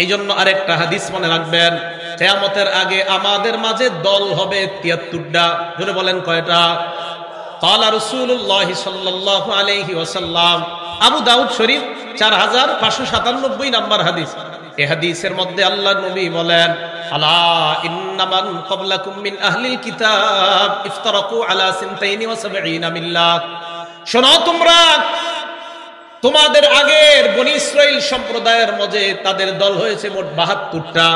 এই জন্য আরেকটা হাদিস মনে রাখবেন, কিয়ামতের আগে আমাদের মাঝে দল হবে ৭৩টা। জোরে বলেন কয়টা? ক্বালা রাসূলুল্লাহ সাল্লাল্লাহু আলাইহি ওয়াসাল্লাম, আবু দাউদ শরীফ ৪৫৯৭ নাম্বার হাদিস। এই হাদিসের মধ্যে আল্লাহর নবী বলেন, আলা ইন্নামান ক্বাবলাকুম মিন আহলিল কিতাব ইফতারাকু আলা ৭২ মিল্লাত। শোনো, তোমরা তোমাদের আগের বনী ইসরাইল সম্প্রদায়ের মধ্যে তাদের দল হয়েছে মোট ৭২টা।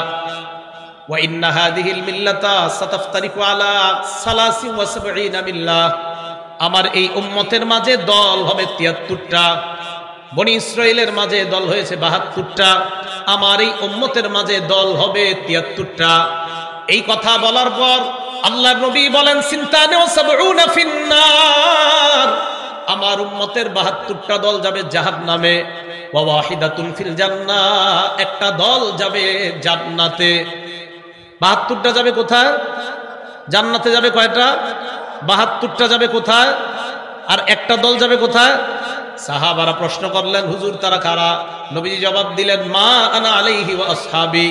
ওয়া ইন্না হাযিহিল মিল্লাতা সাতাফতারিকু আলা ৭৩ মিল্লাহ। আমার এই উম্মতের মাঝে দল হবে ৭৩টা। বনী ইসরাইলের মাঝে দল হয়েছে ৭২টা, আমার এই উম্মতের মাঝে দল হবে ৭৩টা। এই কথা বলার পর আল্লাহর নবী বলেন, সিনতানে ওয়া সাবউনা ফিন্নার, আমার উম্মতের ৭২টা দল যাবে জাহান্নামে, ওয়া ওয়াহিদাতুন ফিল জান্নাহ, একটা দল যাবে জান্নাতে। ৭২টা যাবে কোথায়? জান্নাতে যাবে। কয়টা? ৭২টা যাবে কোথায়? আর একটা দল যাবে কোথায়? সাহাবারা প্রশ্ন করলেন, হুজুর তারা কারা? নবীজি জবাব দিলেন, মা আনা আলাইহি ওয়া আসহাবি,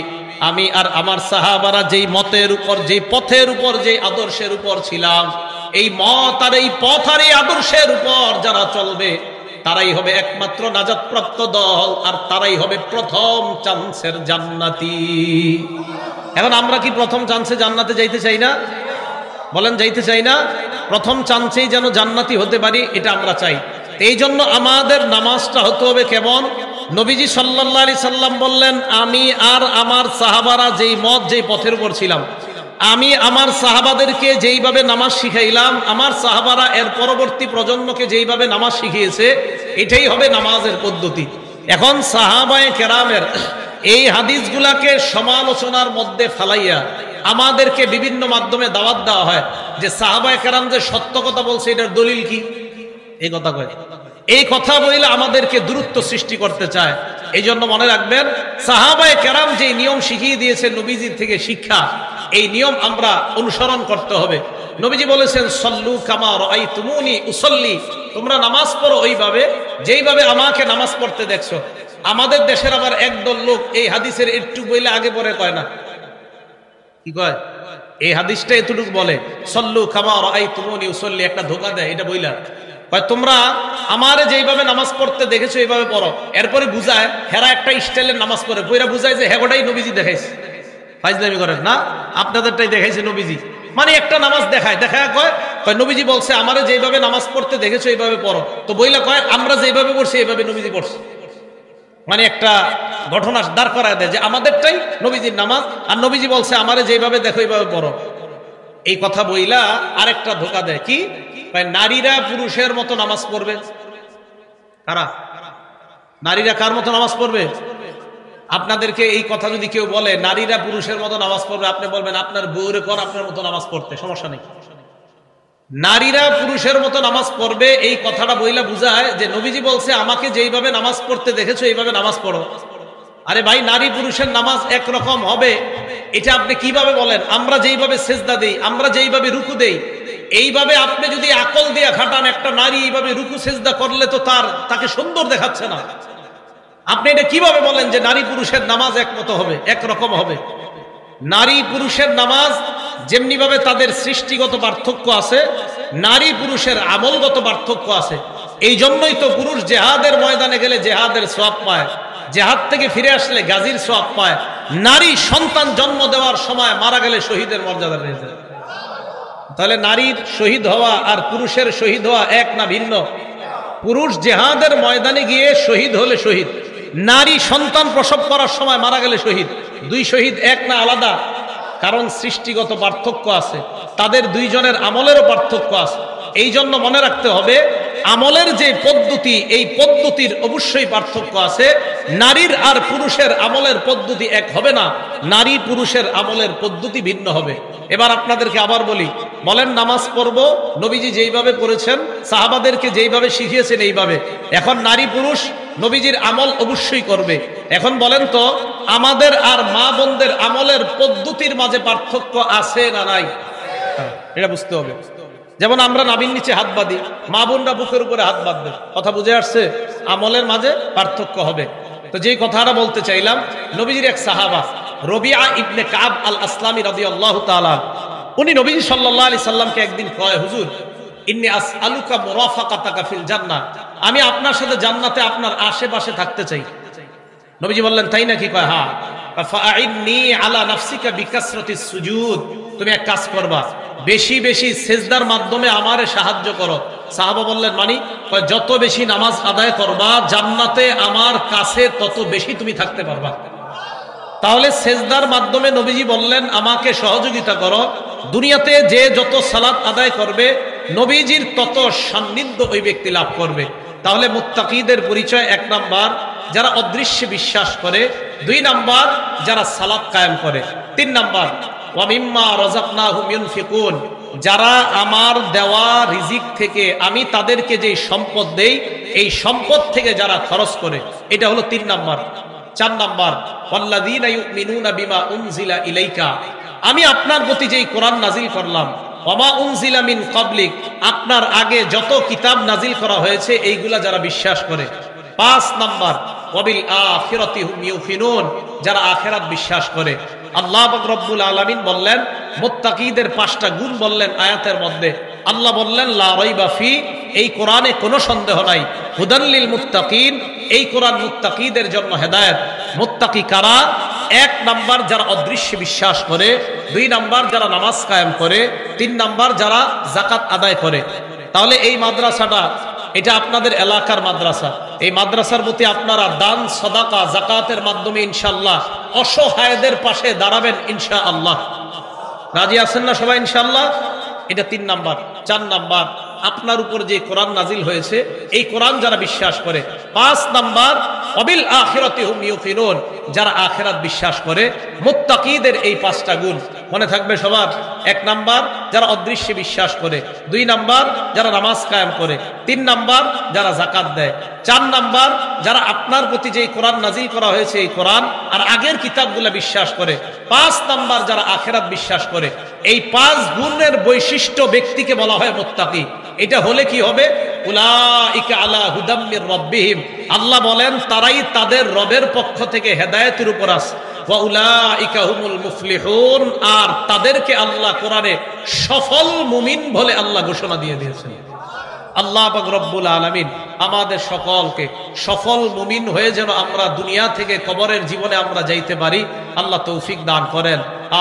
আমি আর আমার সাহাবারা যেই মতের উপর, যেই পথের উপর, যেই আদর্শের উপর ছিলাম, এই মত আর এই পথ আর এই আদর্শের উপর যারা চলবে তারাই হবে একমাত্র নাজাতপ্রাপ্ত দল, আর তারাই হবে প্রথম চান্সের জান্নাতি। এখন আমরা কি প্রথম চান্সে জান্নাতে যাইতে চাই না? বলেন, যাইতে চাই না? প্রথম চান্সেই যেন জান্নাতি হতে পারি, এটা আমরা চাই। এই জন্য আমাদের নামাজটা হতে হবে কেমন? নবীজি সাল্লাল্লাহু আলাইহি সাল্লাম বললেন, আমি আর আমার সাহাবারা যেই মত, যেই পথের উপর ছিলাম, আমি আমার সাহাবাদেরকে যেইভাবে নামাজ শিখাইলাম, আমার সাহাবারা এর পরবর্তী প্রজন্মকে যেইভাবে নামাজ শিখিয়েছে, এটাই হবে নামাজের পদ্ধতি। এখন সাহাবায়ে কেরামের এই হাদিসগুলাকে সমালোচনার মধ্যে ফালাইয়া আমাদেরকে বিভিন্ন মাধ্যমে দাওয়াত দেওয়া হয় যে সাহাবায়ে কেরাম যে সত্য কথা বলছে, এটার দলিল কি? এই কথা কয়। এই কথা বলে আমাদেরকে দূরত্ব সৃষ্টি করতে চায়। এই জন্য মনে রাখবেন, সাহাবায়ে কেরাম যে নিয়ম শিখিয়ে দিয়েছেন নবীজির থেকে শিক্ষা, এই নিয়ম আমরা অনুসরণ করতে হবে। নবীজি বলেছেন, সল্লু কামা রাআইতুমুনি উসাল্লি, তোমরা নামাজ পড়ো ওইভাবে যেইভাবে আমাকে নামাজ পড়তে দেখছো। আমাদের দেশের আবার একদল লোক এই হাদিসের একটু বইলে আগে পরে কয় না। কি কয়? এই হাদিসটা এতটুকু বলে, সল্লু কামা রাআইতুমুনি উসাল্লি, একটা ধোঁকা দেয় এটা বইলা, তোমরা আমারে যেইভাবে নামাজ পড়তে দেখেছো এইভাবে পড়ো। এরপরে বুঝায় হেরা একটা স্টাইলের নামাজ পড়ে, বইরা বুঝায় যে হেগোটাই নবীজি দেখাইছে। ফাইজলামি করেন না, আপনাদেরটাই দেখাইছে নবীজি। মানে একটা নামাজ দেখায়, দেখায় কয় নবীজি বলছে আমারে যেইভাবে নামাজ পড়তে দেখেছো এইভাবে পড়ো, তো বইলা কয় আমরা যেইভাবে পড়ছি এইভাবে নবীজি পড়ছে। মানে একটা ঘটনা দাঁড় করায় দেয় যে আমাদেরটাই নবীজির নামাজ, আর নবীজি বলছে আমারে যেইভাবে দেখো এইভাবে পড়ো। এই কথা বইলা আরেকটা ধোঁকা দেয়, কি? নারীরা পুরুষের মতো নামাজ পড়বে। কারা? নারীরা কার মতো নামাজ পড়বে? আপনাদেরকে এই কথা যদি কেউ বলে নারীরা পুরুষের মতো নামাজ পড়বে, আপনি বলবেন আপনার বউরে কর আপনার মতো নামাজ পড়তে, সমস্যা নেই। নারীরা পুরুষের মতো নামাজ পড়বে এই কথাটা বইলা বুঝায় যে নবীজি বলছে আমাকে যেইভাবে নামাজ পড়তে দেখেছো এইভাবে নামাজ পড়ো। আরে ভাই, নারী পুরুষের নামাজ একরকম হবে এটা আপনি কিভাবে বলেন? আমরা যেইভাবে সেজদা দেই, আমরা যেইভাবে রুকু দেই, এইভাবে আপনি যদি আকল দিয়ে খাটান, একটা নারী এইভাবে রুকু সেজদা করলে তো তাকে সুন্দর দেখাচ্ছে না। আপনি এটা কিভাবে বলেন যে নারী পুরুষের নামাজ একমত হবে, একরকম হবে? নারী পুরুষের নামাজ যেমনি ভাবে তাদের সৃষ্টিগত পার্থক্য আছে, নারী পুরুষের আমলগত পার্থক্য আছে। এই জন্যই তো পুরুষ জেহাদের ময়দানে গেলে জেহাদের সওয়াব পায়, জেহাদ থেকে ফিরে আসলে গাজীর সওয়াব পায়। নারী সন্তান জন্ম দেওয়ার সময় মারা গেলে শহীদের মর্যাদা রয়ে যায়। তাহলে নারীর শহীদ হওয়া আর পুরুষের শহীদ হওয়া এক না ভিন্ন? পুরুষ জেহাদের ময়দানে গিয়ে শহীদ হলে শহীদ, নারী সন্তান প্রসব করার সময় মারা গেলে শহীদ। দুই শহীদ এক না আলাদা? কারণ সৃষ্টিগত পার্থক্য আছে, তাদের দুইজনের আমলেরও পার্থক্য আছে। এই জন্য মনে রাখতে হবে আমলের যে পদ্ধতি, এই পদ্ধতির অবশ্যই পার্থক্য আছে। নারীর আর পুরুষের আমলের পদ্ধতি এক হবে না, নারী পুরুষের আমলের পদ্ধতি ভিন্ন হবে। এবার আপনাদেরকে আবার বলি, বলেন নামাজ পড়ব নবীজি যেইভাবে পড়েছেন, সাহাবাদেরকে যেইভাবে শিখিয়েছেন এইভাবে। এখন নারী পুরুষ নবীজির আমল অবশ্যই করবে। এখন বলেন তো আমাদের আর মা বোনদের আমলের পদ্ধতির মাঝে পার্থক্য আছে না নাই? এটা বুঝতে হবে। যেমন আমরা নাভির নিচে হাত বাঁধি, মা বোনরা বুকের উপরে হাত বাঁধবে। কথা বুঝে আসছে? আমলের মাঝে পার্থক্য হবে। তো যেই কথাটা বলতে চাইলাম, নবীজির এক সাহাবা রবিআ ইবনে কাব আল আসলামী রাদিয়াল্লাহু তাআলা, উনি নবীজি সাল্লাল্লাহু আলাইহি সাল্লামকে একদিন কয়, হুজুর ইন্নী আসআলুকা মুরাফাকাতাকা ফিল জান্নাহ, আমি আপনার সাথে জান্নাতে আপনার আশেপাশে থাকতে চাই। নবীজি বললেন তাই নাকি? কয় হ্যাঁ। ফাআইন্নী আলা নাফসিকা বিকাসরাতিস সুজুদ, তুমি এক কাজ করবা, বেশি বেশি সিজদার মাধ্যমে আমারে সাহায্য করো। সাহাবা বললেন মানি? কয় যত বেশি নামাজ আদায় করবা জান্নাতে আমার কাছে তত বেশি তুমি থাকতে পারবা। তাহলে সেজদার মাধ্যমে নবীজি বললেন আমাকে সহযোগিতা করো। দুনিয়াতে যে যত সালাত আদায় করবে নবীজির তত সান্নিধ্য ওই ব্যক্তি লাভ করবে। তাহলে মুত্তাকিদের পরিচয়, 1 নাম্বার যারা অদৃশ্যে বিশ্বাস করে, 2 নাম্বার যারা সালাত কায়েম করে, 3 নাম্বার ওয়া মিম্মা রাযাকনাহুম ইউনফিকুন, যারা আমার দেওয়া রিজিক থেকে আমি তাদেরকে যে সম্পদ দেই এই সম্পদ থেকে যারা খরচ করে, এটা হলো 3 নাম্বার। 4 নাম্বার ওয়াল্লাযীনা ইউমিনুনা বিমা উনজিলা ইলাইকা, আমি আপনার প্রতি যেই কোরআন নাজিল করলাম, ওয়ামা উনজিলা মিন ক্বাবলিক, আপনার আগে যত কিতাব নাজিল করা হয়েছে এইগুলা যারা বিশ্বাস করে। 5 নাম্বার ওয়াবিল আখিরাতি হুম ইউকিনুন, যারা আখিরাত বিশ্বাস করে। আল্লাহ পাক রব্বুল আলামিন বললেন মুত্তাকিদের 5টা গুণ বললেন আয়াতের মধ্যে। আল্লাহ বললেন লা রাইবা ফি, এই কোরআনে কোনো সন্দেহ নাই। হুদাল লিল মুত্তাকিন, এই কোরআন মুত্তাকিদের জন্য হেদায়েত। মুত্তাকি কারা? 1 নাম্বার যারা অদৃশ্যে বিশ্বাস করে, 2 নাম্বার যারা নামাজ কায়েম করে, 3 নাম্বার যারা যাকাত আদায় করে। তাহলে এই মাদ্রাসাটা এটা আপনাদের এলাকার মাদ্রাসা। এই মাদ্রাসার প্রতি আপনারা দান সাদাকা যাকাতের মাধ্যমে ইনশাআল্লাহ অসহায়দের পাশে দাঁড়াবেন ইনশাআল্লাহ। রাজি আছেন না সবাই ইনশাআল্লাহ? এটা 3 নাম্বার। 4 নাম্বার আপনার উপর যে কোরআন নাজিল হয়েছে এই কোরআন যারা বিশ্বাস করে। 5 নাম্বার ওয়াবিল আখিরাতি হুম ইউকিনুন, যারা আখিরাত বিশ্বাস করে। মুত্তাকিদের এই 5টা গুণ মনে থাকবে সবার। 1 নাম্বার যারা অদৃশ্যে বিশ্বাস করে, 2 নাম্বার যারা নামাজ কায়েম করে, 3 নাম্বার যারা যাকাত দেয়, 4 নাম্বার যারা আপনার প্রতি যে কোরআন নাজিল করা হয়েছে এই কোরআন আর আগের কিতাবগুলো বিশ্বাস করে, 5 নাম্বার যারা আখিরাত বিশ্বাস করে। এই 5 গুণের বৈশিষ্ট্য ব্যক্তিকে বলা হয় মুত্তাকি। এটা হলে কি হবে? উলাইকা আলা হুদাম মির রাব্বিহিম, আল্লাহ বলেন তারাই তাদের রবের পক্ষ থেকে হেদায়েতের উপর আছে। ওয়া উলাইকা হুমুল মুফলিহুন, আর তাদেরকে আল্লাহ কোরআনে সফল মুমিন বলে আল্লাহ ঘোষণা দিয়ে দিয়েছেন। আল্লাহ পাক রব্বুল আলামিন আমাদের সকলকে সফল মুমিন হয়ে যেন আমরা দুনিয়া থেকে কবরের জীবনে আমরা যাইতে পারি, আল্লাহ তৌফিক দান করেন।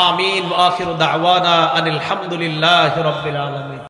আমিন। ওয়া আখিরু দাওয়ানা আনিল হামদুলিল্লাহি রাব্বিল আলামিন।